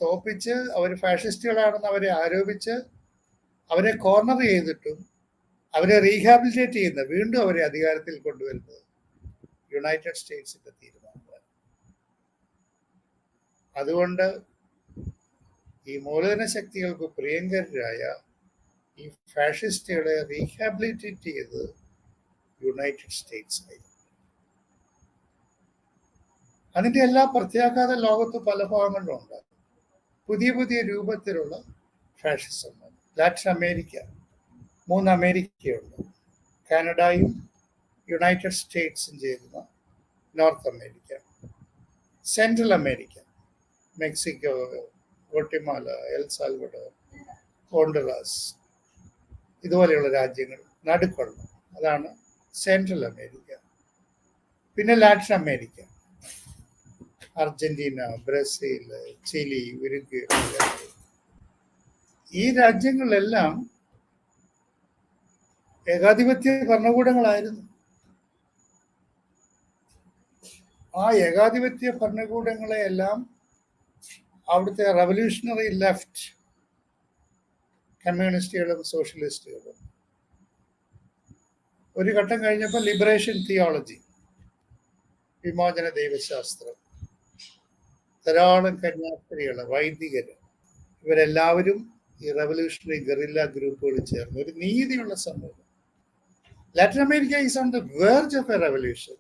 തോപ്പിച്ച് അവർ ഫാഷിസ്റ്റുകളാണെന്ന് അവരെ ആരോപിച്ച് അവരെ കോർണർ ചെയ്തിട്ടും അവരെ റീഹാബിലിറ്റേറ്റ് ചെയ്യുന്ന, വീണ്ടും അവരെ അധികാരത്തിൽ കൊണ്ടുവരുന്നത് യുണൈറ്റഡ് സ്റ്റേറ്റ്സിന്റെ തീരുമാനമാണ്. അതുകൊണ്ട് ഈ മൂലധന ശക്തികൾക്ക് പ്രിയങ്കരായ ഈ ഫാഷിസ്റ്റുകളെ റീഹാബിലിറ്റേറ്റ് ചെയ്ത് യുണൈറ്റഡ് സ്റ്റേറ്റ്സ് ആയിരുന്നു. അതിന്റെ എല്ലാ പ്രത്യാഘാത ലോകത്ത് പല ഭാഗങ്ങളിലും ഉണ്ട്. പുതിയ പുതിയ രൂപത്തിലുള്ള ഫാഷിസം. ലാറ്റിൻ അമേരിക്ക, 3 അമേരിക്കയുണ്ട്. കാനഡയും യുണൈറ്റഡ് സ്റ്റേറ്റ്സും ചേരുന്ന North America. Central America, Mexico, Guatemala, El Salvador, Honduras, ഇതുപോലെയുള്ള രാജ്യങ്ങൾ നടുക്കുള്ള, അതാണ് സെൻട്രൽ അമേരിക്ക. പിന്നെ Latin America, Argentina, Brazil, Chile, Uruguay. ഈ രാജ്യങ്ങളിലെല്ലാം ഏകാധിപത്യ ഭരണകൂടങ്ങളായിരുന്നു. ആ ഏകാധിപത്യ ഭരണകൂടങ്ങളെയെല്ലാം അവിടുത്തെ റവല്യൂഷണറി ലെഫ്റ്റ്, കമ്മ്യൂണിസ്റ്റുകളും സോഷ്യലിസ്റ്റുകളും ഒരു ഘട്ടം കഴിഞ്ഞപ്പോൾ ലിബറേഷൻ തിയോളജി, വിമോചന ദൈവശാസ്ത്രം, ധാരാളം കന്യാസ്ത്രീകൾ, വൈദികർ, ഇവരെല്ലാവരും ഈ റവല്യൂഷണറി ഗറില്ല ഗ്രൂപ്പുകൾ ചേർന്ന് ഒരു നീതിയുള്ള സമൂഹം. Latin America is on the verge of A revolution.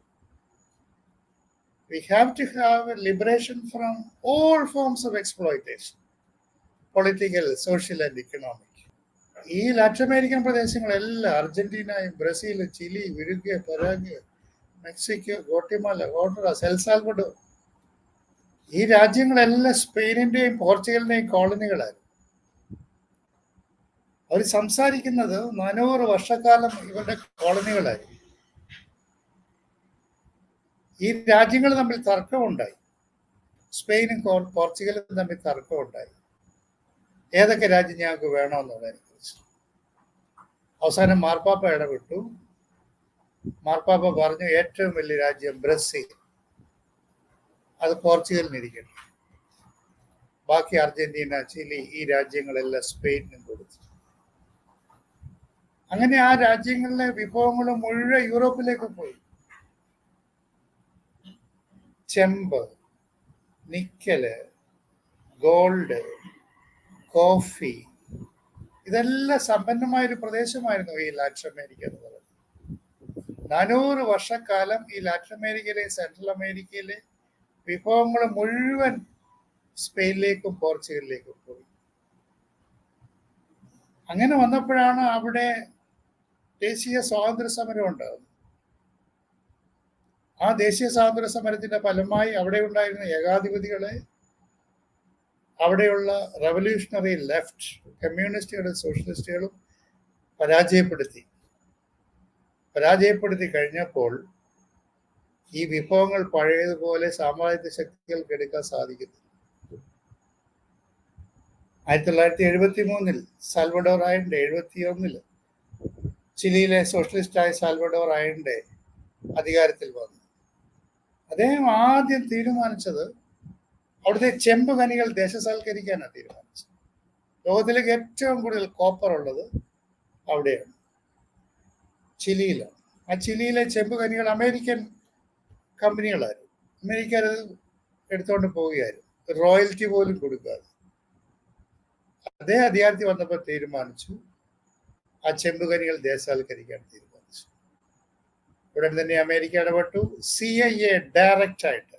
We have to have a liberation from all forms of exploitation, political, social and economic. ഈ ലാറ്റിൻ അമേരിക്കൻ പ്രദേശങ്ങളെല്ലാം അർജന്റീനയും Brazil, Chile, Uruguay, Paraguay, Mexico, Guatemala, Honduras, El Salvador, ഈ രാജ്യങ്ങളെല്ലാം സ്പെയിനിന്റെയും പോർച്ചുഗലിന്റെയും കോളനികളായിരുന്നു. അവർ സംസാരിക്കുന്നത് 400 വർഷക്കാലം ഇവരുടെ കോളനികളായിരുന്നു. ഈ രാജ്യങ്ങൾ തമ്മിൽ തർക്കമുണ്ടായി. സ്പെയിനും പോർച്ചുഗലും തമ്മിൽ തർക്കമുണ്ടായി. ഏതൊക്കെ രാജ്യം ഞങ്ങൾക്ക് വേണമെന്നുള്ളതിനെ കുറിച്ച്. അവസാനം മാർപ്പാപ്പ ഇടപെട്ടു. മാർപ്പാപ്പ പറഞ്ഞു ഏറ്റവും വലിയ രാജ്യം ബ്രസീൽ, അത് പോർച്ചുഗലിനിരിക്കട്ടെ, ബാക്കി അർജന്റീന, ചിലി, ഈ രാജ്യങ്ങളെല്ലാം സ്പെയിനും കൊടുത്തു. അങ്ങനെ ആ രാജ്യങ്ങളിലെ വിഭവങ്ങൾ മുഴുവൻ യൂറോപ്പിലേക്ക് പോയി. ചെമ്പ്, നിക്കല്, ഗോൾഡ്, കോഫി, ഇതെല്ലാം സമ്പന്നമായൊരു പ്രദേശമായിരുന്നു ഈ ലാറ്റിൻ അമേരിക്ക എന്ന് പറയുന്നത്. 400 വർഷക്കാലം ഈ ലാറ്റിൻ അമേരിക്കയിലെ, സെൻട്രൽ അമേരിക്കയിലെ വിഭവങ്ങൾ മുഴുവൻ സ്പെയിനിലേക്കും പോർച്ചുഗലിലേക്കും പോയി. അങ്ങനെ വന്നപ്പോഴാണ് അവിടെ ദേശീയ സ്വാതന്ത്ര്യ സമരം ഉണ്ടാകുന്നത്. ആ ദേശീയ സ്വാതന്ത്ര്യ സമരത്തിന്റെ ഫലമായി അവിടെ ഉണ്ടായിരുന്ന ഏകാധിപതികളെ, അവിടെയുള്ള റവല്യൂഷണറി ലെഫ്റ്റ്, കമ്മ്യൂണിസ്റ്റുകളും സോഷ്യലിസ്റ്റുകളും പരാജയപ്പെടുത്തി കഴിഞ്ഞപ്പോൾ ഈ വിഭവങ്ങൾ പഴയതുപോലെ സാമ്രാജ്യ ശക്തികൾക്ക് എടുക്കാൻ സാധിക്കുന്നു. 1973 സാൽവഡോർ ആയൻഡെ, 71 ചിലിയിലെ സോഷ്യലിസ്റ്റായ സാൽവഡോർ ആയൻഡെ അധികാരത്തിൽ വന്നു. അദ്ദേഹം ആദ്യം തീരുമാനിച്ചത് അവിടുത്തെ ചെമ്പ് ഖനികൾ ദേശസാൽക്കരിക്കാനാണ് തീരുമാനിച്ചത്. ലോകത്തിലേക്ക് ഏറ്റവും കൂടുതൽ കോപ്പർ ഉള്ളത് അവിടെയാണ്, ചിലിയിലാണ്. ആ ചിലിയിലെ ചെമ്പ് ഖനികൾ അമേരിക്കൻ കമ്പനികളായിരുന്നു. അമേരിക്കത് എടുത്തുകൊണ്ട് പോവുകയായിരുന്നു, റോയൽറ്റി പോലും കൊടുക്കാതെ. അദ്ദേഹം അധികാരത്തിൽ വന്നപ്പോൾ തീരുമാനിച്ചു ആ ചെമ്പ് ഖനികൾ ദേശസാൽക്കരിക്കാൻ തീരുമാനിച്ചു. ഉടൻ തന്നെ അമേരിക്ക ഇടപെട്ടു. CIA ഡയറക്റ്റ് ആയിട്ട്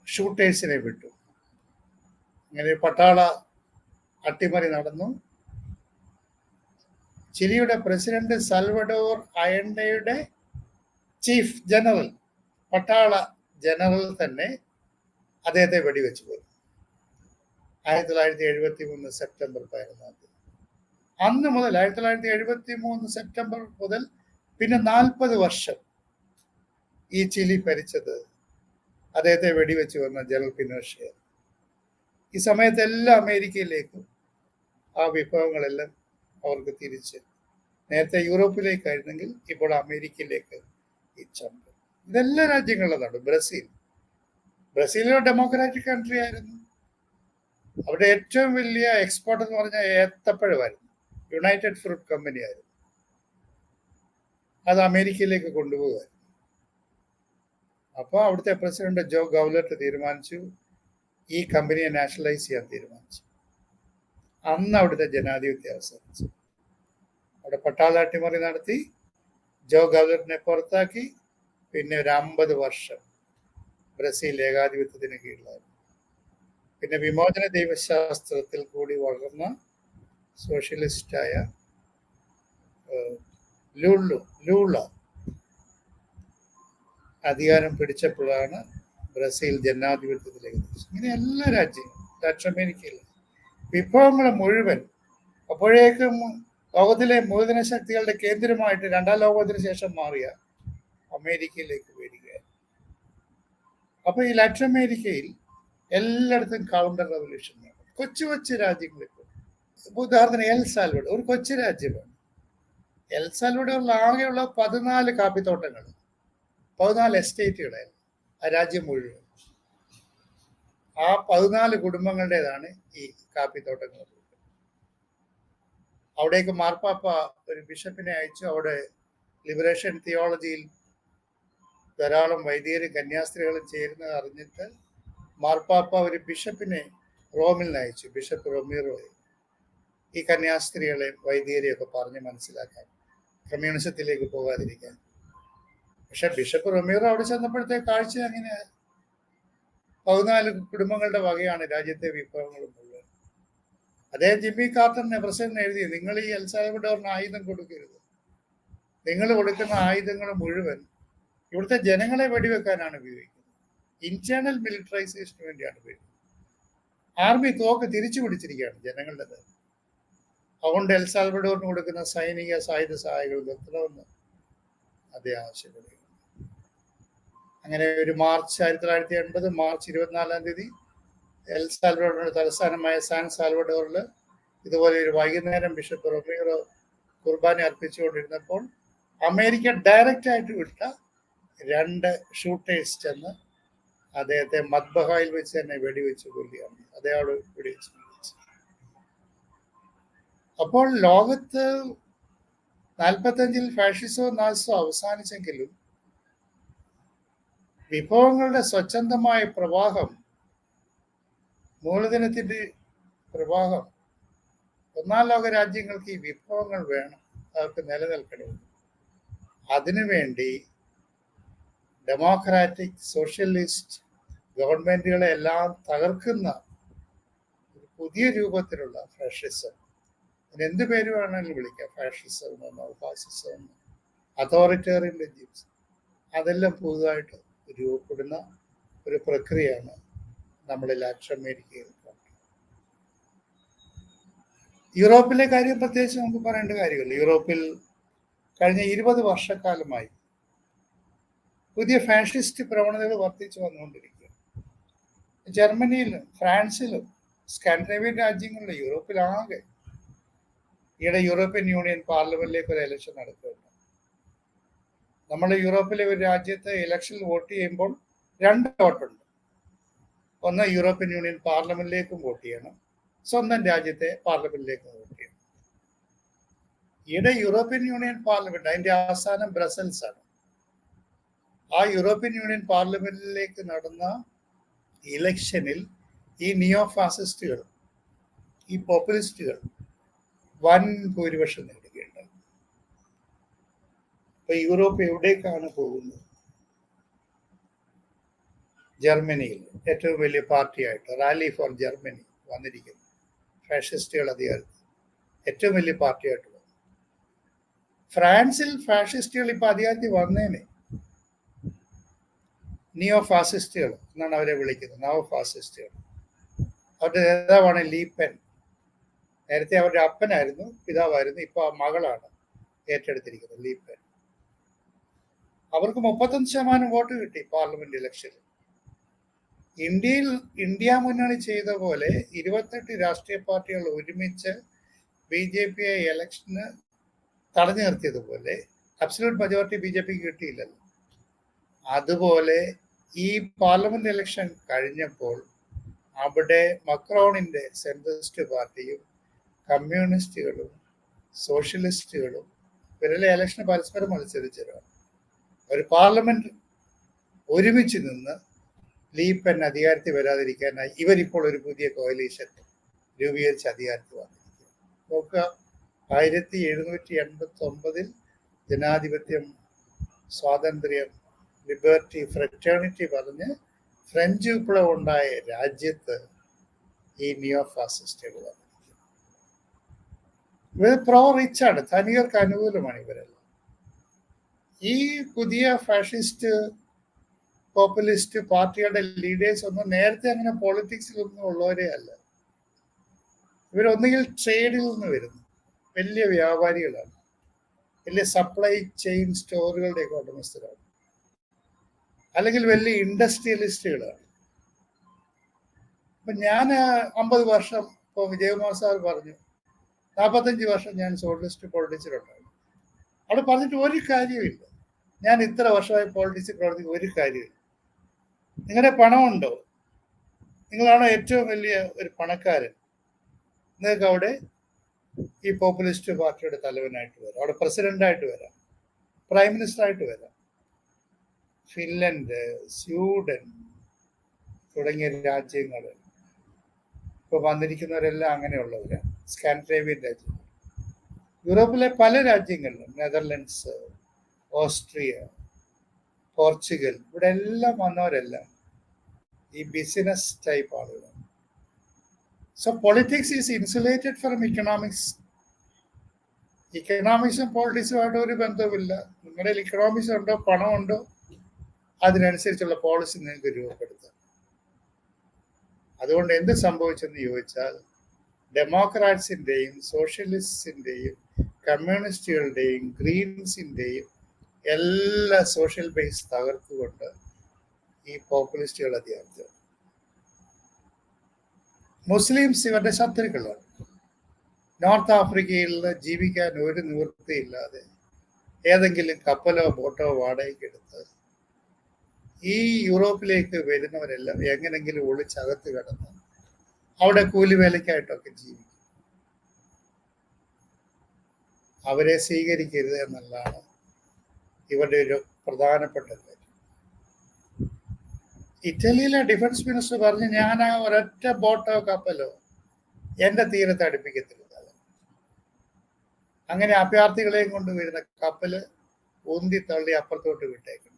ഷൂട്ടേഴ്സിനെ വിട്ടു. അങ്ങനെ പട്ടാള അട്ടിമറി നടന്നു. ചിലിയുടെ പ്രസിഡന്റ് സാൽവഡോർ അയൻഡെയുടെ ചീഫ് ജനറൽ, പട്ടാള ജനറൽ തന്നെ അദ്ദേഹത്തെ വെടിവെച്ചു പോയി. 1973 സെപ്റ്റംബർ 14. അന്ന് മുതൽ 1973 സെപ്റ്റംബർ മുതൽ പിന്നെ 40 വർഷം ഈ ചിലി ഭരിച്ചത് അദ്ദേഹത്തെ വെടിവെച്ച് വന്ന ജനറൽ പിനോഷെ. ഈ സമയത്തെല്ലാം അമേരിക്കയിലേക്കും ആ വിഭവങ്ങളെല്ലാം അവർക്ക് തിരിച്ച്, നേരത്തെ യൂറോപ്പിലേക്കായിരുന്നെങ്കിൽ ഇപ്പോൾ അമേരിക്കയിലേക്ക് ഈ ചമ്പ്. ഇതെല്ലാ രാജ്യങ്ങളിലാണ്. ബ്രസീലൊരു ഡെമോക്രാറ്റിക് കൺട്രി ആയിരുന്നു. അവിടെ ഏറ്റവും വലിയ എക്സ്പോർട്ട് എന്ന് പറഞ്ഞാൽ ഏത്തപ്പഴമായിരുന്നു. യുണൈറ്റഡ് ഫ്രൂട്ട് കമ്പനി ആയിരുന്നു. അത് അമേരിക്കയിലേക്ക് കൊണ്ടുപോകുമായിരുന്നു. അപ്പോൾ അവിടുത്തെ പ്രസിഡന്റ് ജോ ഗൗലറ്റ് തീരുമാനിച്ചു ഈ കമ്പനിയെ നാഷണലൈസ് ചെയ്യാൻ തീരുമാനിച്ചു. അന്ന് അവിടുത്തെ ജനാധിപത്യം അവസാനിച്ചു. അവിടെ പട്ടാള അട്ടിമറി നടത്തി, ജോ ഗൗലറ്റിനെ പുറത്താക്കി. പിന്നെ ഒരു 50 വർഷം ബ്രസീൽ ഏകാധിപത്യത്തിന് കീഴിലായിരുന്നു. പിന്നെ വിമോചന ദൈവശാസ്ത്രത്തിൽ കൂടി വളർന്ന സോഷ്യലിസ്റ്റായ ലൂള അധികാരം പിടിച്ചപ്പോഴാണ് ബ്രസീൽ ജനാധിപത്യത്തിലേക്ക് നയിച്ചത്. ഇങ്ങനെ എല്ലാ രാജ്യങ്ങളും ലാറ്റിൻ അമേരിക്കയിൽ വിഭവങ്ങൾ മുഴുവൻ അപ്പോഴേക്കും ലോകത്തിലെ മൂലധന ശക്തികളുടെ കേന്ദ്രമായിട്ട് 2ാം ലോകത്തിന് ശേഷം മാറിയ അമേരിക്കയിലേക്ക് വരികയാണ്. അപ്പൊ ഈ ലാറ്റിൻ അമേരിക്കയിൽ എല്ലായിടത്തും കൗണ്ടർ റവല്യൂഷൻ നടക്കും. കൊച്ചു രാജ്യങ്ങളിൽ. ഉദാഹരണത്തിന് എൽ സാൽവഡോർ ഒരു കൊച്ചു രാജ്യമാണ്. എൽ സാൽവഡോറിൽ ആകെയുള്ള 14 കാപ്പിത്തോട്ടങ്ങൾ, 14 എസ്റ്റേറ്റുകളായിരുന്നു ആ രാജ്യം മുഴുവൻ. ആ 14 കുടുംബങ്ങളുടേതാണ് ഈ കാപ്പിത്തോട്ടങ്ങൾ. അവിടേക്ക് മാർപ്പാപ്പ ഒരു ബിഷപ്പിനെ അയച്ചു. അവിടെ ലിബറേഷൻ തിയോളജിയിൽ ധാരാളം വൈദികരും കന്യാസ്ത്രീകളും ചേരുന്നത് അറിഞ്ഞിട്ട് മാർപ്പാപ്പ ഒരു ബിഷപ്പിനെ റോമിൽ നയിച്ചു, ബിഷപ്പ് റൊമീറോ. ഈ കന്യാസ്ത്രീകളെ വൈദികരെയൊക്കെ പറഞ്ഞ് മനസ്സിലാക്കാൻ, കമ്മ്യൂണിസത്തിലേക്ക് പോകാതിരിക്കാൻ. പക്ഷെ ബിഷപ്പ് റൊമീറോ അവിടെ ചെന്നപ്പോഴത്തെ കാഴ്ച അങ്ങനെ 14 കുടുംബങ്ങളുടെ വകയാണ് രാജ്യത്തെ വിഭവങ്ങൾ മുഴുവൻ. അദ്ദേഹം ജിമ്മി കാർട്ടറിനെ പ്രസിഡന്റ് എഴുതി, നിങ്ങൾ ഈ എൽ സാൽവഡോറിന് ആയുധം കൊടുക്കരുത്, നിങ്ങൾ കൊടുക്കുന്ന ആയുധങ്ങൾ മുഴുവൻ ഇവിടുത്തെ ജനങ്ങളെ വെടിവെക്കാനാണ് ഉപയോഗിക്കുന്നത്, ഇന്റേണൽ മിലിറ്ററൈസേഷന് വേണ്ടിയാണ് ഉപയോഗിക്കുന്നത്. ആർമി തോക്ക് തിരിച്ചു പിടിച്ചിരിക്കുകയാണ് ജനങ്ങളുടെ. അതുകൊണ്ട് എൽ സാൽവഡോറിന് കൊടുക്കുന്ന സൈനിക സായുധ സഹായങ്ങൾ നിർത്തണമെന്ന് അദ്ദേഹം ആവശ്യപ്പെടുകയാണ്. അങ്ങനെ ഒരു മാർച്ച് 1980 മാർച്ച് 24 എൽ സാൽവഡോറിന്റെ തലസ്ഥാനമായ സാൻ സാൽവഡോറിൽ ഇതുപോലെ ഒരു വൈകുന്നേരം ബിഷപ്പ് റൊമീറോ കുർബാന അർപ്പിച്ചുകൊണ്ടിരുന്നപ്പോൾ അമേരിക്ക ഡയറക്റ്റ് ആയിട്ട് വിട്ട 2 ഷൂട്ടേഴ്സ് ചെന്ന് അദ്ദേഹത്തെ മദ്ബഹായിൽ വെച്ച് തന്നെ വെടിവെച്ച് കൊല്ലുകയാണ്. അദ്ദേഹം വെടിവെച്ച്. അപ്പോൾ ലോകത്ത് 45-ൽ ഫാഷിസവും നാസിസവും അവസാനിച്ചെങ്കിലും വിഭവങ്ങളുടെ സ്വച്ഛന്തമായ പ്രവാഹം, മൂലധനത്തിന്റെ പ്രവാഹം, ഒന്നാം ലോക രാജ്യങ്ങൾക്ക് ഈ വിഭവങ്ങൾ വേണം, അവർക്ക് നിലനിൽക്കണമെന്ന്. അതിനുവേണ്ടി ഡെമോക്രാറ്റിക് സോഷ്യലിസ്റ്റ് ഗവൺമെന്റുകളെ എല്ലാം തകർക്കുന്ന ഒരു പുതിയ രൂപത്തിലുള്ള ഫാഷിസം, അതിനെന്ത് പേര് വേണമെങ്കിലും വിളിക്കാം, ഫാഷിസം എന്നോ ഫാസിസം എന്നോ അതോറിറ്റേറിയൻ റെജിംസ്, അതെല്ലാം പുതുതായിട്ട് രൂപപ്പെടുന്ന ഒരു പ്രക്രിയയാണ് നമ്മൾ ലാറ്റിൻ അമേരിക്കയിൽ. യൂറോപ്പിലെ കാര്യം പ്രത്യേകിച്ച് നമുക്ക് പറയേണ്ട കാര്യമില്ല. യൂറോപ്പിൽ കഴിഞ്ഞ 20 വർഷക്കാലമായി പുതിയ ഫാഷിസ്റ്റ് പ്രവണതകൾ വർദ്ധിച്ചു വന്നുകൊണ്ടിരിക്കുകയാണ്. ജർമ്മനിയിലും ഫ്രാൻസിലും സ്കാൻഡിനേവിയൻ രാജ്യങ്ങളിലും യൂറോപ്പിലാകെ ഈയിടെ യൂറോപ്യൻ യൂണിയൻ പാർലമെന്റിലേക്ക് ഒരു ഇലക്ഷൻ നടക്കുകയുണ്ട്. നമ്മൾ യൂറോപ്പിലെ ഒരു രാജ്യത്ത് ഇലക്ഷനിൽ വോട്ട് ചെയ്യുമ്പോൾ 2 വോട്ടുണ്ട്. ഒന്ന് യൂറോപ്യൻ യൂണിയൻ പാർലമെന്റിലേക്കും വോട്ട് ചെയ്യണം, സ്വന്തം രാജ്യത്തെ പാർലമെന്റിലേക്കും വോട്ട് ചെയ്യണം. ഈയിടെ യൂറോപ്യൻ യൂണിയൻ പാർലമെന്റ്, അതിന്റെ ആസ്ഥാനം ബ്രസൽസ് ആണ്. ആ യൂറോപ്യൻ യൂണിയൻ പാർലമെന്റിലേക്ക് നടന്ന ഇലക്ഷനിൽ ഈ നിയോ ഫാസിസ്റ്റുകൾ, ഈ പോപ്പുലിസ്റ്റുകൾ വൻ ഭൂരിപക്ഷം നേടുകയുണ്ടായി. അപ്പൊ യൂറോപ്പ് എവിടേക്കാണ് പോകുന്നത്? ജർമ്മനിയിൽ ഏറ്റവും വലിയ പാർട്ടിയായിട്ട് റാലി ഫോർ ജർമ്മനി വന്നിരിക്കുന്നു. ഫാഷിസ്റ്റുകൾ അധികാരത്തിൽ ഏറ്റവും വലിയ പാർട്ടിയായിട്ട് വന്നു. ഫ്രാൻസിൽ ഫാഷിസ്റ്റുകൾ ഇപ്പൊ അധികാരത്തിൽ വന്നേനെ, നിയോ ഫാസിസ്റ്റുകൾ എന്നാണ് അവരെ വിളിക്കുന്നത്, നവ ഫാസിസ്റ്റുകൾ. അവരുടെ നേതാവാണ് ലീപെൻ. നേരത്തെ അവരുടെ അപ്പനായിരുന്നു, പിതാവായിരുന്നു, ഇപ്പൊ മകളാണ് ഏറ്റെടുത്തിരിക്കുന്നത്, ലീപെൻ. അവർക്ക് 35% വോട്ട് കിട്ടി പാർലമെന്റ് ഇലക്ഷനിൽ. ഇന്ത്യ മുന്നണി ചെയ്ത പോലെ 28 രാഷ്ട്രീയ പാർട്ടികൾ ഒരുമിച്ച് BJP ഇലക്ഷന് തടഞ്ഞു നിർത്തിയതുപോലെ അബ്സല്യൂട്ട് മെജോറിറ്റി BJPക്ക് കിട്ടിയില്ലല്ലോ. അതുപോലെ ഈ പാർലമെന്റ് ഇലക്ഷൻ കഴിഞ്ഞപ്പോൾ അവിടെ മക്രോണിന്റെ സെൻട്രിസ്റ്റ് പാർട്ടിയും കമ്മ്യൂണിസ്റ്റുകളും സോഷ്യലിസ്റ്റുകളും ഇവരെല്ലാം ഇലക്ഷന് പരസ്പരം മത്സരിച്ചവരാണ്. ഒരു പാർലമെന്റ് ഒരുമിച്ച് നിന്ന് ലീപെൻ അധികാരത്തിൽ വരാതിരിക്കാനായി ഇവരിപ്പോൾ ഒരു പുതിയ കോയലീഷൻ രൂപീകരിച്ച് അധികാരത്തിൽ വന്നിരിക്കുന്നു. നോക്കുക, 1789 ജനാധിപത്യം, സ്വാതന്ത്ര്യം, ലിബർട്ടി, ഫ്രറ്റേണിറ്റി പറഞ്ഞ് ഫ്രഞ്ച് വിപ്ലവം ഉണ്ടായ രാജ്യത്ത് ഈ നിയോ ഫാസിസ്റ്റുകൾ വന്നിരിക്കുന്നു. ഇവർ പ്രോ റിച്ച് ആണ്, ധനികർക്ക് അനുകൂലമാണ് ഇവരെല്ലാം. ഈ പുതിയ ഫാഷിസ്റ്റ് പോപ്പുലിസ്റ്റ് പാർട്ടിയുടെ ലീഡേഴ്സ് ഒന്നും നേരത്തെ അങ്ങനെ പോളിറ്റിക്സിലൊന്നും ഉള്ളവരേ അല്ല. ഇവരൊന്നുകിൽ ട്രേഡിൽ നിന്ന് വരുന്നു, വലിയ വ്യാപാരികളാണ്, വലിയ സപ്ലൈ ചെയിൻ സ്റ്റോറുകളുടെയൊക്കെ ഉടമസ്ഥരാണ്, അല്ലെങ്കിൽ വലിയ ഇൻഡസ്ട്രിയലിസ്റ്റുകളാണ്. അപ്പൊ ഞാൻ 50 വർഷം, ഇപ്പോൾ വിജയകുമാർ സാർ പറഞ്ഞു 45 വർഷം ഞാൻ സോഷ്യലിസ്റ്റ് പൊളിറ്റിക്സിലുണ്ടായിരുന്നു. അവിടെ പറഞ്ഞിട്ട് ഒരു കാര്യമില്ല. ഞാൻ ഇത്ര വർഷമായി പോളിറ്റിക്സിൽ പ്രവർത്തിക്കുന്ന ഒരു കാര്യമില്ല. നിങ്ങളുടെ പണമുണ്ടോ? നിങ്ങളാണോ ഏറ്റവും വലിയ ഒരു പണക്കാരൻ? നിങ്ങൾക്ക് അവിടെ ഈ പോപ്പുലിസ്റ്റ് പാർട്ടിയുടെ തലവനായിട്ട് വരാം, അവിടെ പ്രസിഡന്റായിട്ട് വരാം, പ്രൈം മിനിസ്റ്ററായിട്ട് വരാം. ഫിൻലൻഡ്, സ്വീഡൻ തുടങ്ങിയ രാജ്യങ്ങൾ ഇപ്പോൾ വന്നിരിക്കുന്നവരെല്ലാം അങ്ങനെയുള്ളവരാണ്. സ്കാൻഡിനേവിയൻ രാജ്യങ്ങൾ, യൂറോപ്പിലെ പല രാജ്യങ്ങളിലും, നെതർലൻഡ്സ്, ഓസ്ട്രിയ, പോർച്ചുഗൽ, ഇവിടെ എല്ലാം വന്നവരെല്ലാം ഈ ബിസിനസ് ടൈപ്പ് ആളുകൾ. So politics is insulated from economics. ഇക്കണോമിക്സും പൊളിറ്റിക്സുമായിട്ട് ഒരു ബന്ധവുമില്ല. നിങ്ങളുടെ ഇക്കണോമിക്സ് ഉണ്ടോ, പണമുണ്ടോ, അതിനനുസരിച്ചുള്ള പോളിസി നിങ്ങൾക്ക് രൂപപ്പെടുത്താം. അതുകൊണ്ട് എന്ത് സംഭവിച്ചെന്ന് ചോദിച്ചാൽ, ഡെമോക്രാറ്റ്സിൻ്റെയും സോഷ്യലിസ്റ്റിൻ്റെയും കമ്മ്യൂണിസ്റ്റുകളുടെയും ഗ്രീൻസിൻ്റെയും എല്ലാ സോഷ്യൽ ബേസ് തകർത്തുകൊണ്ട് ഈ പോപ്പുലിസ്റ്റുകൾ അധികാരത്തിൽ. മുസ്ലിംസ് ഇവരുടെ ശത്രുക്കളാണ്. നോർത്ത് ആഫ്രിക്കയിൽ ജീവിക്കാൻ ഒരു നിവൃത്തിയില്ലാതെ ഏതെങ്കിലും കപ്പലോ ബോട്ടോ വാടകയ്ക്ക് എടുത്ത് ഈ യൂറോപ്പിലേക്ക് വരുന്നവരെല്ലാം എങ്ങനെങ്കിലും ഒളിച്ചകത്ത് കിടന്ന് അവിടെ കൂലിവേലയ്ക്കായിട്ടൊക്കെ ജീവിക്കും. അവരെ സ്വീകരിക്കരുത് എന്നുള്ളതാണ് ഇവരുടെ ഒരു പ്രധാനപ്പെട്ട കാര്യം. ഇറ്റലിയിലെ ഡിഫൻസ് മിനിസ്റ്റർ പറഞ്ഞ്, ഞാൻ ആ ഒരൊറ്റ ബോട്ടോ കപ്പലോ എൻ്റെ തീരത്ത് അടുപ്പിക്കത്തില്ല. അങ്ങനെ അഭയാർത്ഥികളെയും കൊണ്ട് വരുന്ന കപ്പല് ഉന്തി തള്ളി അപ്പുറത്തോട്ട് വിട്ടേക്കണം.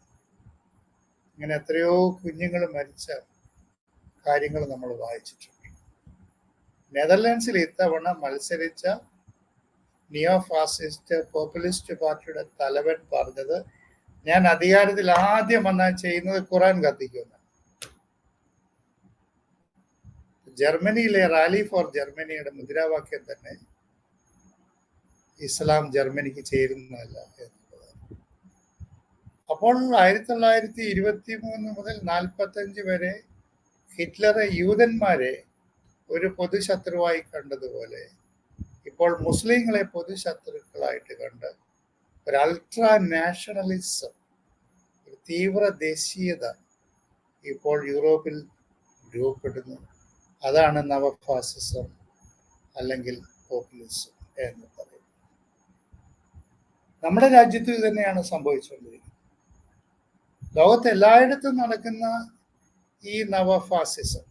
ഇങ്ങനെ എത്രയോ കുഞ്ഞുങ്ങൾ മരിച്ച കാര്യങ്ങൾ നമ്മൾ വായിച്ചിട്ടുണ്ട്. നെതർലാൻഡ്സിൽ ഇത്തവണ മത്സരിച്ച നിയോ ഫാസിസ്റ്റ് പോപ്പുലിസ്റ്റ് പാർട്ടിയുടെ തലവൻ പറഞ്ഞത്, ഞാൻ അധികാരത്തിൽ ആദ്യം വന്നാൽ ചെയ്യുന്നത് ഖുറാൻ കത്തിക്കുമെന്ന്. ജർമ്മനിയിലെ റാലി ഫോർ ജർമ്മനിയുടെ മുദ്രാവാക്യം തന്നെ ഇസ്ലാം ജർമ്മനിക്ക് ചേരുന്നതല്ല എന്നുള്ളതാണ്. അപ്പോൾ 1923 മുതൽ 1945 വരെ ഹിറ്റ്ലർ യൂതന്മാരെ ഒരു പൊതുശത്രുവായി കണ്ടതുപോലെ ഇപ്പോൾ മുസ്ലിങ്ങളെ പൊതുശത്രുക്കളായിട്ട് കണ്ട് ഒരു അൾട്രാ നാഷണലിസം, ഒരു തീവ്ര ദേശീയത ഇപ്പോൾ യൂറോപ്പിൽ രൂപപ്പെടുന്നു. അതാണ് നവഫാസിസം അല്ലെങ്കിൽ പോപ്പുലിസം എന്ന് പറയുന്നത്. നമ്മുടെ രാജ്യത്ത് ഇത് തന്നെയാണ് സംഭവിച്ചുകൊണ്ടിരിക്കുന്നത്. ലോകത്ത് എല്ലായിടത്തും നടക്കുന്ന ഈ നവഫാസിസം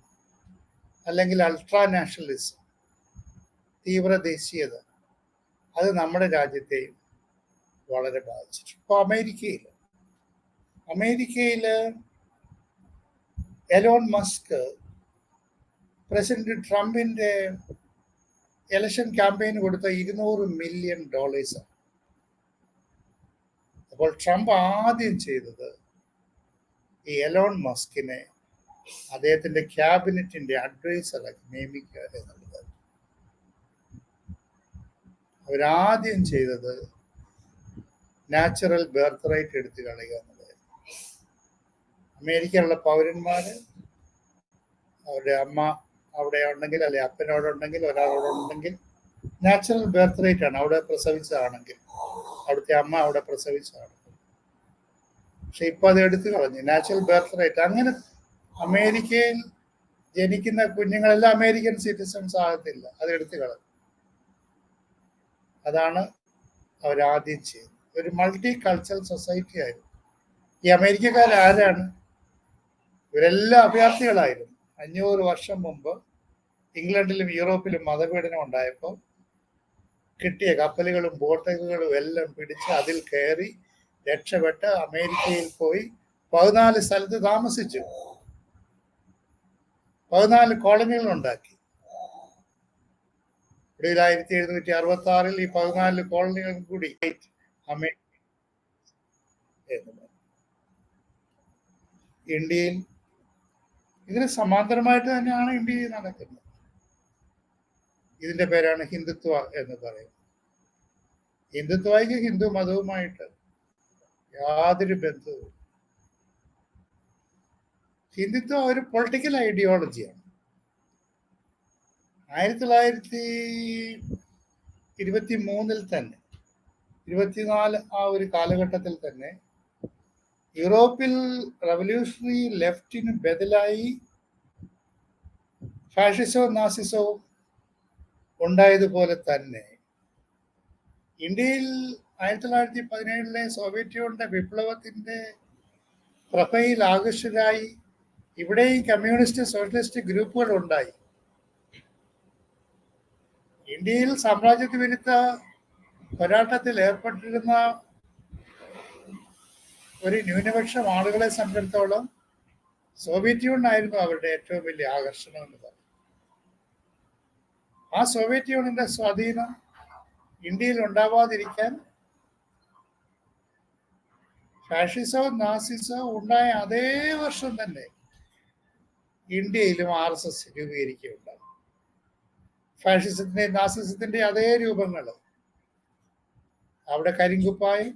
അല്ലെങ്കിൽ അൾട്രാ നാഷണലിസം, തീവ്ര ദേശീയത, അത് നമ്മുടെ രാജ്യത്തെയും വളരെ ബാധിച്ചിട്ടുണ്ട്. ഇപ്പോൾ അമേരിക്കയിൽ എലോൺ മസ്ക് പ്രസിഡന്റ് ട്രംപിന്റെ ഇലക്ഷൻ ക്യാമ്പയിന് കൊടുത്ത $200 മില്യൺ. അപ്പോൾ ട്രംപ് ആദ്യം ചെയ്തത് ഈ എലോൺ മസ്കിനെ അദ്ദേഹത്തിന്റെ ക്യാബിനറ്റിന്റെ അഡ്വൈസറാക്കി നിയമിക്കുക എന്നുള്ളത്. അവരാദ്യം ചെയ്തത് നാച്ചുറൽ ബർത്ത് റൈറ്റ് എടുത്തു കളയുക എന്നുള്ളതായിരുന്നു. അമേരിക്കയിലുള്ള പൗരന്മാര് അവരുടെ അമ്മ അവിടെ ഉണ്ടെങ്കിൽ, അല്ലെ അപ്പനോടുണ്ടെങ്കിൽ, ഒരാളോടുണ്ടെങ്കിൽ നാച്ചുറൽ ബർത്ത് റേറ്റ് ആണ്. അവിടെ പ്രസവിച്ചതാണെങ്കിൽ, അവിടുത്തെ അമ്മ അവിടെ പ്രസവിച്ചതാണെങ്കിൽ. പക്ഷെ ഇപ്പൊ അത് എടുത്തു കളഞ്ഞു, നാച്ചുറൽ ബർത്ത് റേറ്റ്. അങ്ങനെ അമേരിക്കയിൽ ജനിക്കുന്ന കുഞ്ഞുങ്ങളെല്ലാം അമേരിക്കൻ സിറ്റിസൺസ് ആകത്തില്ല, അത് എടുത്തു കളഞ്ഞു. അതാണ് അവരാദ്യം ചെയ്തത്. ഒരു മൾട്ടി കൾച്ചറൽ സൊസൈറ്റി ആയിരുന്നു. ഈ അമേരിക്കക്കാരാരാണ്? ഇവരെല്ലാം അഭയാർത്ഥികളായിരുന്നു. 500 വർഷം മുമ്പ് ഇംഗ്ലണ്ടിലും യൂറോപ്പിലും മതപീഡനം ഉണ്ടായപ്പോൾ കിട്ടിയ കപ്പലുകളും ബോട്ടുകളും എല്ലാം പിടിച്ച് അതിൽ കയറി രക്ഷപ്പെട്ട് അമേരിക്കയിൽ പോയി 14 സ്ഥലത്ത് താമസിച്ചു. 14 കോളനികൾ ഉണ്ടാക്കി. 1766 ഈ 14 കോളനികളും കൂടി ഇന്ത്യയിൽ ഇതിന് സമാന്തരമായിട്ട് തന്നെയാണ് ഇന്ത്യയിൽ നടക്കുന്നത്. ഇതിന്റെ പേരാണ് ഹിന്ദുത്വ എന്ന് പറയുന്നത്. ഹിന്ദുത്വയ്ക്ക് ഹിന്ദു മതവുമായിട്ട് യാതൊരു ബന്ധവും. ഹിന്ദുത്വ ഒരു പൊളിറ്റിക്കൽ ഐഡിയോളജിയാണ്. 1923 തന്നെ, 24 ആ ഒരു കാലഘട്ടത്തിൽ തന്നെ യൂറോപ്പിൽ റവല്യൂഷണറി ലെഫ്റ്റിന് ബദലായി ഫാഷിസവും നാസിസവും ഉണ്ടായതുപോലെ തന്നെ ഇന്ത്യയിൽ 1917 സോവിയറ്റ് യൂണിയന്റെ വിപ്ലവത്തിന്റെ പ്രഭയിൽ ആകർഷകരായി ഇവിടെയും കമ്മ്യൂണിസ്റ്റ് സോഷ്യലിസ്റ്റ് ഗ്രൂപ്പുകൾ ഉണ്ടായി. ഇന്ത്യയിൽ സാമ്രാജ്യത്വ വിരുദ്ധ പോരാട്ടത്തിൽ ഏർപ്പെട്ടിരുന്ന ഒരു ന്യൂനപക്ഷം ആളുകളെ സംബന്ധിച്ചിടത്തോളം സോവിയറ്റ് യൂണിയൻ ആയിരുന്നു അവരുടെ ഏറ്റവും വലിയ ആകർഷണം എന്ന് പറയുന്നത്. ആ സോവിയറ്റ് യൂണിയന്റെ സ്വാധീനം ഇന്ത്യയിൽ ഉണ്ടാവാതിരിക്കാൻ ഫാഷിസവും നാസിസവും ഉണ്ടായ അതേ വർഷം തന്നെ ഇന്ത്യയിലും RSS രൂപീകരിക്കുകയുണ്ടായി. ഫാഷിസത്തിന്റെ നാസിസത്തിന്റെ അതേ രൂപങ്ങൾ. അവിടെ കരിങ്കുപ്പായും,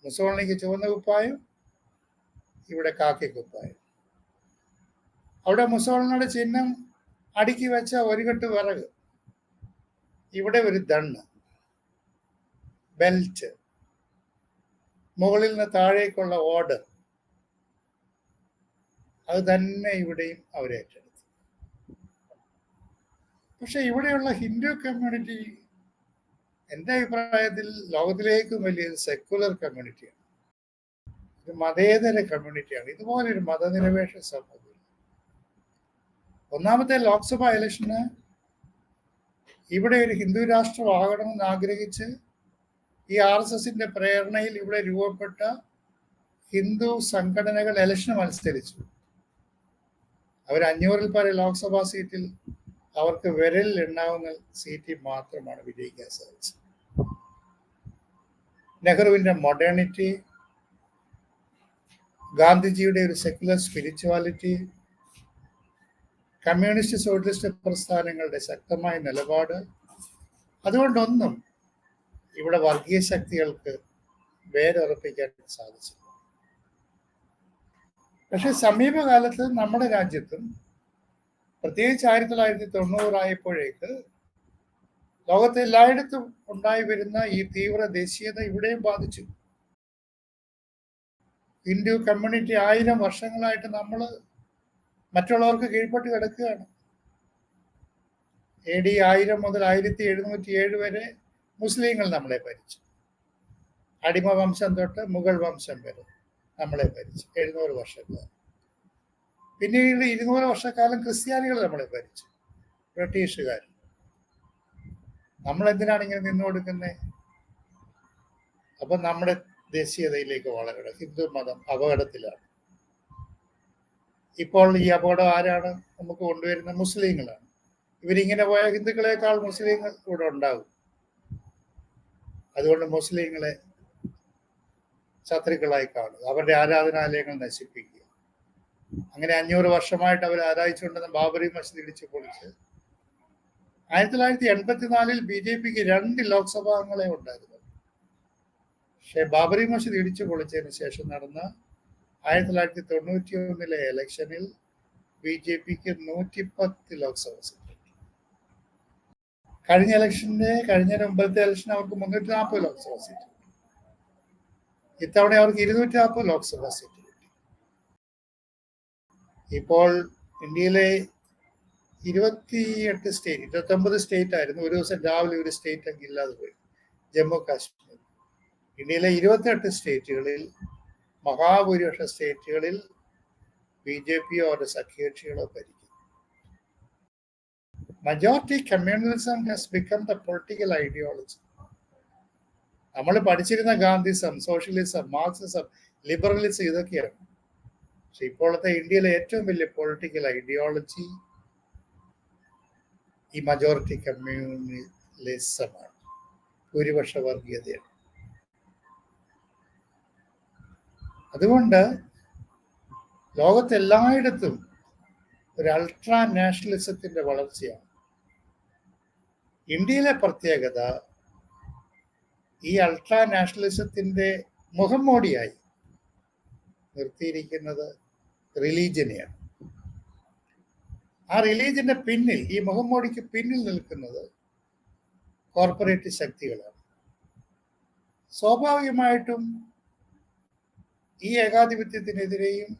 മുസോളിനിക്ക് ചുവന്ന കുപ്പായം, ഇവിടെ കാക്കിക്കുപ്പായം. അവിടെ മുസോളിനിയുടെ ചിഹ്നം അടുക്കി വെച്ച ഒരു കെട്ട് വിറക്, ഇവിടെ ഒരു ദണ്ണ്, ബെൽറ്റ്, മുകളിൽ നിന്ന് താഴേക്കുള്ള ഓർഡർ, അത് തന്നെ ഇവിടെയും അവരേറ്റെടുത്തു. പക്ഷെ ഇവിടെയുള്ള ഹിന്ദു കമ്മ്യൂണിറ്റി എൻ്റെ അഭിപ്രായത്തിൽ ലോകത്തിലേക്കും വലിയൊരു സെക്കുലർ കമ്മ്യൂണിറ്റിയാണ്. ഒരു മതേതര കമ്മ്യൂണിറ്റിയാണ്. ഇതുപോലൊരു മതനിരപേക്ഷ സമൂഹം. ഒന്നാമത്തെ ലോക്സഭാ ഇലക്ഷന് ഇവിടെ ഒരു ഹിന്ദു രാഷ്ട്രമാകണമെന്ന് ആഗ്രഹിച്ച് ഈ RSSന്റെ പ്രേരണയിൽ ഇവിടെ രൂപപ്പെട്ട ഹിന്ദു സംഘടനകൾ ഇലക്ഷന് മത്സരിച്ചു. അവർ 500-ൽ പരം ലോക്സഭാ സീറ്റിൽ അവർക്ക് വിരലിൽ എണ്ണാവുന്ന സീറ്റിൽ മാത്രമാണ് വിജയിക്കാൻ സാധിച്ചത്. നെഹ്റുവിന്റെ മോഡേണിറ്റി, ഗാന്ധിജിയുടെ ഒരു സെക്യുലർ സ്പിരിച്വാലിറ്റി, കമ്മ്യൂണിസ്റ്റ് സോഷ്യലിസ്റ്റ് പ്രസ്ഥാനങ്ങളുടെ ശക്തമായ നിലപാട്, അതുകൊണ്ടൊന്നും ഇവിടെ വർഗീയ ശക്തികൾക്ക് വേരുറപ്പിക്കാൻ സാധിച്ചില്ല. പക്ഷെ സമീപകാലത്ത് നമ്മുടെ രാജ്യത്തും പ്രത്യേകിച്ച് 1990 ആയപ്പോഴേക്ക് ലോകത്തെ എല്ലായിടത്തും ഉണ്ടായി വരുന്ന ഈ തീവ്ര ദേശീയത ഇവിടെയും ബാധിച്ചു. ഹിന്ദു കമ്മ്യൂണിറ്റി 1000 വർഷങ്ങളായിട്ട് നമ്മൾ മറ്റുള്ളവർക്ക് കീഴ്പ്പെട്ട് കിടക്കുകയാണ്. AD 1000 മുതൽ 1707 വരെ മുസ്ലിങ്ങൾ നമ്മളെ ഭരിച്ചു. അടിമ വംശം തൊട്ട് മുഗൾ വംശം വരെ നമ്മളെ ഭരിച്ചു 700 വർഷക്കാലം. പിന്നീട് 200 വർഷക്കാലം ക്രിസ്ത്യാനികൾ നമ്മളെ ഭരിച്ചു, ബ്രിട്ടീഷുകാർ. നമ്മൾ എന്തിനാണ് ഇങ്ങനെ നിന്നു കൊടുക്കുന്നത്? അപ്പൊ നമ്മുടെ ദേശീയതയിലേക്ക് വളരണം. ഹിന്ദു മതം അപകടത്തിലാണ്. ഇപ്പോൾ ഈ അപകടം ആരാണ് നമുക്ക് കൊണ്ടുവരുന്നത്? മുസ്ലിങ്ങളാണ്. ഇവരിങ്ങനെ പോയ ഹിന്ദുക്കളെക്കാൾ മുസ്ലിങ്ങൾ ഇവിടെ ഉണ്ടാകും. അതുകൊണ്ട് മുസ്ലിങ്ങളെ ശത്രുക്കളായി കാണുക, അവരുടെ ആരാധനാലയങ്ങൾ നശിപ്പിക്കുക. അങ്ങനെ 500 വർഷമായിട്ട് അവർ ആരാധിച്ചുകൊണ്ടിരുന്ന ബാബറി മസ്ജിദ് ഇടിച്ചു പൊളിച്ച് 1984-ൽ BJPക്ക് 2 ലോക്സഭാ അംഗങ്ങളെ ഉണ്ടായിരുന്നു. പക്ഷെ ബാബറി മസ്ജിദ് ഇടിച്ചു പൊളിച്ചതിന് ശേഷം നടന്ന 1991-ലെ ഇലക്ഷനിൽ BJPക്ക് 110 ലോക്സഭ സീറ്റ്. കഴിഞ്ഞ മുമ്പത്തെ ഇലക്ഷന് അവർക്ക് 340 ലോക്സഭ സീറ്റ്. ഇത്തവണ അവർക്ക് 240 ലോക്സഭ സീറ്റ് കിട്ടി. ഇപ്പോൾ ഇന്ത്യയിലെ 29 സ്റ്റേറ്റ് ആയിരുന്നു. ഒരു ദിവസം രാവിലെ ഒരു സ്റ്റേറ്റ് അങ്ങ് ഇല്ലാതെ പോയി, ജമ്മു കാശ്മീർ. ഇന്ത്യയിലെ 28 സ്റ്റേറ്റുകളിൽ മഹാഭൂരിപക്ഷ സ്റ്റേറ്റുകളിൽ BJPയോ അവരുടെ സഖ്യകക്ഷികളോ ഭരിക്കും. Majority communalism has become the political ideology. നമ്മൾ പഠിച്ചിരുന്ന ഗാന്ധിസം, സോഷ്യലിസം, മാർക്സിസം, ലിബറലിസം ഇതൊക്കെയാണ്. പക്ഷെ ഇപ്പോഴത്തെ ഇന്ത്യയിലെ ഏറ്റവും വലിയ പൊളിറ്റിക്കൽ ഐഡിയോളജി ഈ മജോറിറ്റി കമ്മ്യൂണലിസമാണ്, ഭൂരിപക്ഷ വർഗീയതയാണ്. അതുകൊണ്ട് ലോകത്തെല്ലായിടത്തും ഒരു അൾട്രാ നാഷണലിസത്തിന്റെ വളർച്ചയാണ്. ഇന്ത്യയിലെ പ്രത്യേകത ഈ അൾട്രാ നാഷണലിസത്തിന്റെ മുഖംമൂടിയായി നിർത്തിയിരിക്കുന്നത് റിലീജിയനെയാണ്. ആ റിലീജിയന്റെ പിന്നിൽ, ഈ മുഖംമൂടിക്ക് പിന്നിൽ നിൽക്കുന്നത് കോർപ്പറേറ്റ് ശക്തികളാണ്. സ്വാഭാവികമായിട്ടും ഈ ഏകാധിപത്യത്തിനെതിരെയും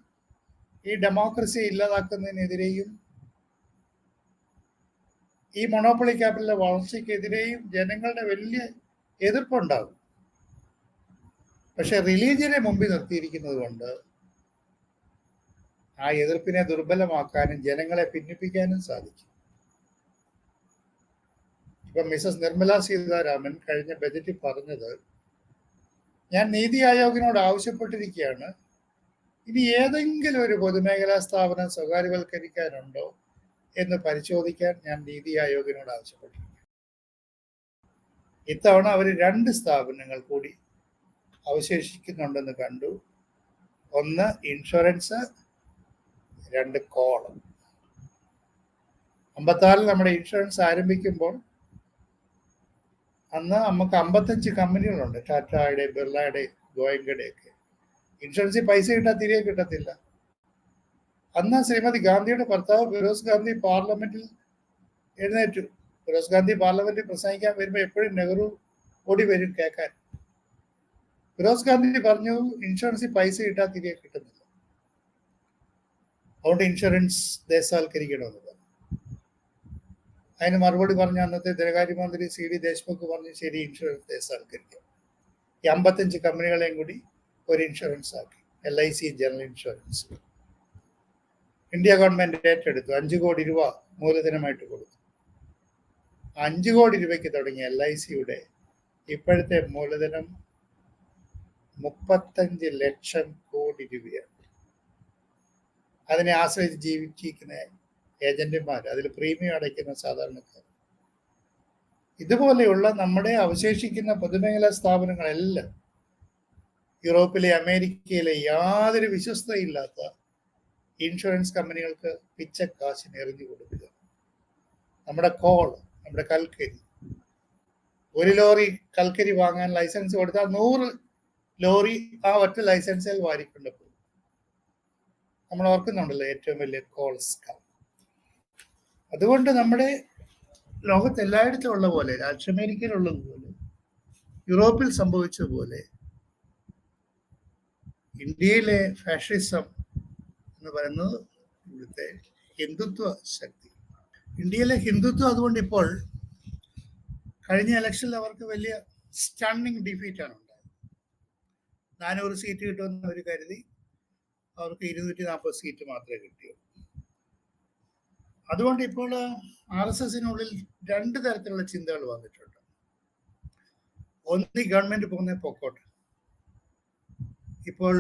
ഈ ഡെമോക്രസി ഇല്ലാതാക്കുന്നതിനെതിരെയും ഈ മൊണോപ്പൊളി ക്യാപിറ്റലിന്റെ വളർച്ചയ്ക്കെതിരെയും ജനങ്ങളുടെ വലിയ എതിർപ്പുണ്ടാകും. പക്ഷെ റിലീജിയനെ മുമ്പിൽ നിർത്തിയിരിക്കുന്നത് കൊണ്ട് ആ എതിർപ്പിനെ ദുർബലമാക്കാനും ജനങ്ങളെ ഭിന്നിപ്പിക്കാനും സാധിക്കും. ഇപ്പൊ മിസസ് നിർമ്മല സീതാരാമൻ കഴിഞ്ഞ ബജറ്റിൽ പറഞ്ഞത്, ഞാൻ നീതി ആയോഗിനോട് ആവശ്യപ്പെട്ടിരിക്കുകയാണ്, ഇനി ഏതെങ്കിലും ഒരു പൊതുമേഖലാ സ്ഥാപനം സ്വകാര്യവൽക്കരിക്കാനുണ്ടോ എന്ന് പരിശോധിക്കാൻ ഞാൻ നീതി ആയോഗിനോട് ആവശ്യപ്പെട്ടിരിക്കുന്നു. ഇത്തവണ അവർ 2 സ്ഥാപനങ്ങൾ കൂടി അവശേഷിക്കുന്നുണ്ടെന്ന് കണ്ടു. ഒന്ന് ഇൻഷുറൻസ്, 2 കോളം. 56 നമ്മുടെ ഇൻഷുറൻസ് ആരംഭിക്കുമ്പോൾ അന്ന് നമുക്ക് 55 കമ്പനികളുണ്ട്, ടാറ്റയുടെ, ബിർളയുടെ, ഗോയങ്കയുടെ ഒക്കെ. ഇൻഷുറൻസിൽ പൈസ കിട്ടാൻ തിരികെ കിട്ടത്തില്ല. അന്ന് ശ്രീമതി ഗാന്ധിയുടെ ഭർത്താവ് ഫിറോസ് ഗാന്ധി പാർലമെന്റിൽ എഴുന്നേറ്റു. ഫിറോസ് ഗാന്ധി പാർലമെന്റിൽ പ്രസംഗിക്കാൻ വരുമ്പോൾ എപ്പോഴും നെഹ്റു ഓടി വരും കേൾക്കാൻ. ഫിറോസ് ഗാന്ധി പറഞ്ഞു, ഇൻഷുറൻസിൽ പൈസ കിട്ടാൻ തിരികെ കിട്ടുന്നില്ല, അതുകൊണ്ട് ഇൻഷുറൻസ് ദേശസാൽക്കരിക്കണമെന്ന് പറഞ്ഞു. അതിന് മറുപടി പറഞ്ഞ അന്നത്തെ ധനകാര്യമന്ത്രി CD ദേശ്മുഖ് പറഞ്ഞു, ശരി, ഇൻഷുറൻസ് ദേശസാൽക്കരിക്കാം. ഈ 55 കമ്പനികളെയും കൂടി ഒരു ഇൻഷുറൻസ് ആക്കി, LIC general insurance. India government ഏറ്റെടുത്തു, 5 കോടി രൂപ മൂലധനമായിട്ട് കൊടുത്തു. 5 കോടി രൂപയ്ക്ക് തുടങ്ങിയ LICയുടെ ഇപ്പോഴത്തെ മൂലധനം 35 ലക്ഷം കോടി രൂപയാണ്. അതിനെ ആശ്രയിച്ച് ജീവിച്ചിരിക്കുന്ന ഏജന്റുമാർ, അതിൽ പ്രീമിയം അടയ്ക്കുന്ന സാധാരണക്കാർ. ഇതുപോലെയുള്ള നമ്മുടെ അവശേഷിക്കുന്ന പൊതുമേഖലാ സ്ഥാപനങ്ങളെല്ലാം യൂറോപ്പിലെ, അമേരിക്കയിലെ യാതൊരു വിശ്വസ്തയില്ലാത്ത ഇൻഷുറൻസ് കമ്പനികൾക്ക് പിച്ചക്കാശിന് എറിഞ്ഞു കൊടുക്കുക. നമ്മുടെ കോൾ, നമ്മുടെ കൽക്കരി, 1 ലോറി കൽക്കരി വാങ്ങാൻ ലൈസൻസ് കൊടുത്താൽ 100 ലോറി ആ ഒറ്റ ലൈസൻസിൽ വാരിക്കൊണ്ട് പോകും. നമ്മൾ ഓർക്കുന്നുണ്ടല്ലോ ഏറ്റവും വലിയ കോൾ സ്കാം. അതുകൊണ്ട് നമ്മുടെ ലോകത്ത് എല്ലായിടത്തും ഉള്ള പോലെ, അമേരിക്കയിലുള്ളതുപോലെ, യൂറോപ്പിൽ സംഭവിച്ചതുപോലെ ഇന്ത്യയിലെ ഫാഷിസം എന്ന് പറയുന്നത് ഇവിടുത്തെ ഹിന്ദുത്വ ശക്തി. ഇന്ത്യയിലെ ഹിന്ദുത്വം അതുകൊണ്ട് ഇപ്പോൾ കഴിഞ്ഞ ഇലക്ഷനിൽ അവർക്ക് വലിയ സ്റ്റണ്ണിങ് ഡിഫീറ്റാണ് ഉണ്ടായത്. 400 സീറ്റ് കിട്ടുമെന്ന് അവർ കരുതി, അവർക്ക് 240 സീറ്റ് മാത്രമേ കിട്ടിയുള്ളൂ. അതുകൊണ്ട് ഇപ്പോൾ RSSനുള്ളിൽ 2 തരത്തിലുള്ള ചിന്തകൾ വന്നിട്ടുണ്ട്. ഒന്ന്, ഗവൺമെന്റ് പോകുന്ന പൊക്കോട്ടെ. ഇപ്പോൾ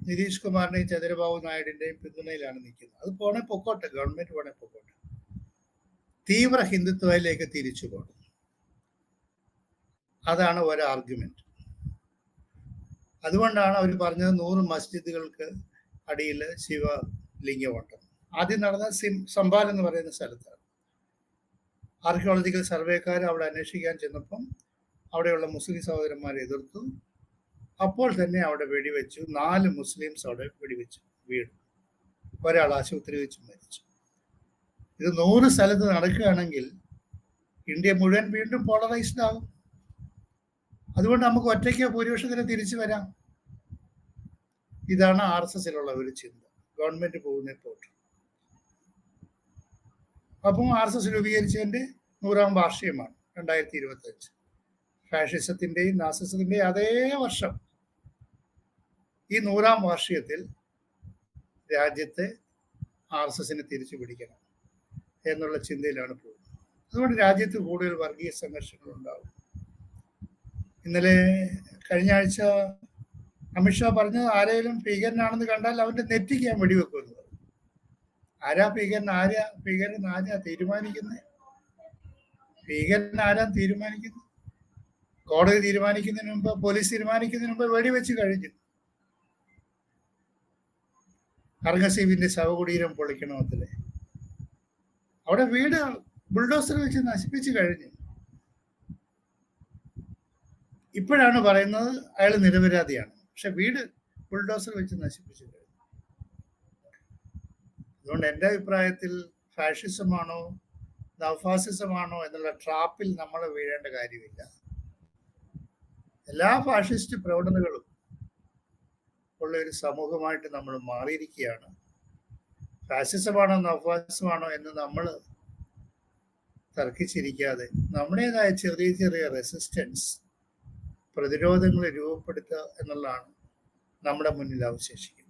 നിതീഷ് കുമാറിന്റെയും ചന്ദ്രബാബു നായിഡുവിന്റെയും പിന്തുണയിലാണ് നിൽക്കുന്നത്. അത് പോണേ പൊക്കോട്ടെ, ഗവൺമെന്റ് പോണേ പൊക്കോട്ടെ. തീവ്ര ഹിന്ദുത്വയിലേക്ക് തിരിച്ചു പോകണം, അതാണ് ഒരു ആർഗ്യുമെന്റ്. അതുകൊണ്ടാണ് അവർ പറഞ്ഞത് 100 മസ്ജിദുകൾക്ക് അടിയിൽ ശിവലിംഗമുണ്ട്. ആദ്യം നടന്ന സംഭാൽ എന്ന് പറയുന്ന സ്ഥലത്താണ്. ആർക്കിയോളജിക്കൽ സർവേക്കാർ അവിടെ അന്വേഷിക്കാൻ ചെന്നപ്പം അവിടെയുള്ള മുസ്ലിം സഹോദരന്മാരെ എതിർത്തു. അപ്പോൾ തന്നെ അവിടെ വെടിവെച്ചു. 4 മുസ്ലിംസ് അവിടെ വെടിവെച്ചു വീണു. ഒരാൾ ആശുപത്രി വെച്ച് മരിച്ചു. ഇത് 100 സ്ഥലത്ത് നടക്കുകയാണെങ്കിൽ ഇന്ത്യ മുഴുവൻ വീണ്ടും പോളറൈസ്ഡ് ആകും. അതുകൊണ്ട് നമുക്ക് ഒറ്റയ്ക്ക് ഭൂരിപക്ഷത്തിന് തിരിച്ചു വരാം. ഇതാണ് RSSലുള്ള ഒരു ചിന്ത. ഗവൺമെന്റ് പോകുന്ന പോട്ട്. അപ്പം RSS രൂപീകരിച്ചതിന്റെ 100ാം വാർഷികമാണ് 2025. ഫാഷിസത്തിന്റെയും നാസിസത്തിന്റെയും അതേ വർഷം ഈ 100ാം വാർഷികത്തിൽ രാജ്യത്തെ RSSനെ തിരിച്ചു പിടിക്കണം എന്നുള്ള ചിന്തയിലാണ് പോകുന്നത്. അതുകൊണ്ട് രാജ്യത്ത് കൂടുതൽ വർഗീയ സംഘർഷങ്ങൾ ഉണ്ടാവും. ഇന്നലെ കഴിഞ്ഞ ആഴ്ച അമിത്ഷാ പറഞ്ഞത്, ആരെങ്കിലും ഭീകരനാണെന്ന് കണ്ടാൽ അവന്റെ നെറ്റിക്ക് ഞാൻ വെടിവെക്കുന്നത്. ആരാ ഭീകരൻ? ആരാ തീരുമാനിക്കുന്നത്? ഭീകരൻ ആരാ തീരുമാനിക്കുന്നത്? കോടതി തീരുമാനിക്കുന്നതിന് മുമ്പ്, പോലീസ് തീരുമാനിക്കുന്നതിന് മുമ്പ് വെടിവെച്ച് കഴിഞ്ഞു. അർഗസീബിന്റെ ശവകുടീരം പൊളിക്കണമത്തിലെ അവിടെ വീട് ബുൾഡോസർ വെച്ച് നശിപ്പിച്ചു കഴിഞ്ഞു. ഇപ്പോഴാണ് പറയുന്നത് അയാൾ നിരപരാധിയാണ്, പക്ഷെ വീട് ബുൾഡോസർ വെച്ച് നശിപ്പിച്ചു കഴിഞ്ഞു. അതുകൊണ്ട് എൻ്റെ അഭിപ്രായത്തിൽ ഫാഷിസമാണോ നവഫാസിസമാണോ എന്നുള്ള ട്രാപ്പിൽ നമ്മൾ വീഴേണ്ട കാര്യമില്ല. എല്ലാ ഫാഷിസ്റ്റ് പ്രവണതകളും ഉള്ള ഒരു സമൂഹമായിട്ട് നമ്മൾ മാറിയിരിക്കുകയാണ്. ഫാസിസമാണോ നവഫാസിസമാണോ എന്ന് നമ്മൾ തർക്കിച്ചിരിക്കാതെ നമ്മുടേതായ ചെറിയ ചെറിയ റെസിസ്റ്റൻസ് പ്രതിരോധങ്ങൾ രൂപപ്പെടുത്തുക എന്നുള്ളതാണ് നമ്മുടെ മുന്നിൽ അവശേഷിക്കുന്നത്.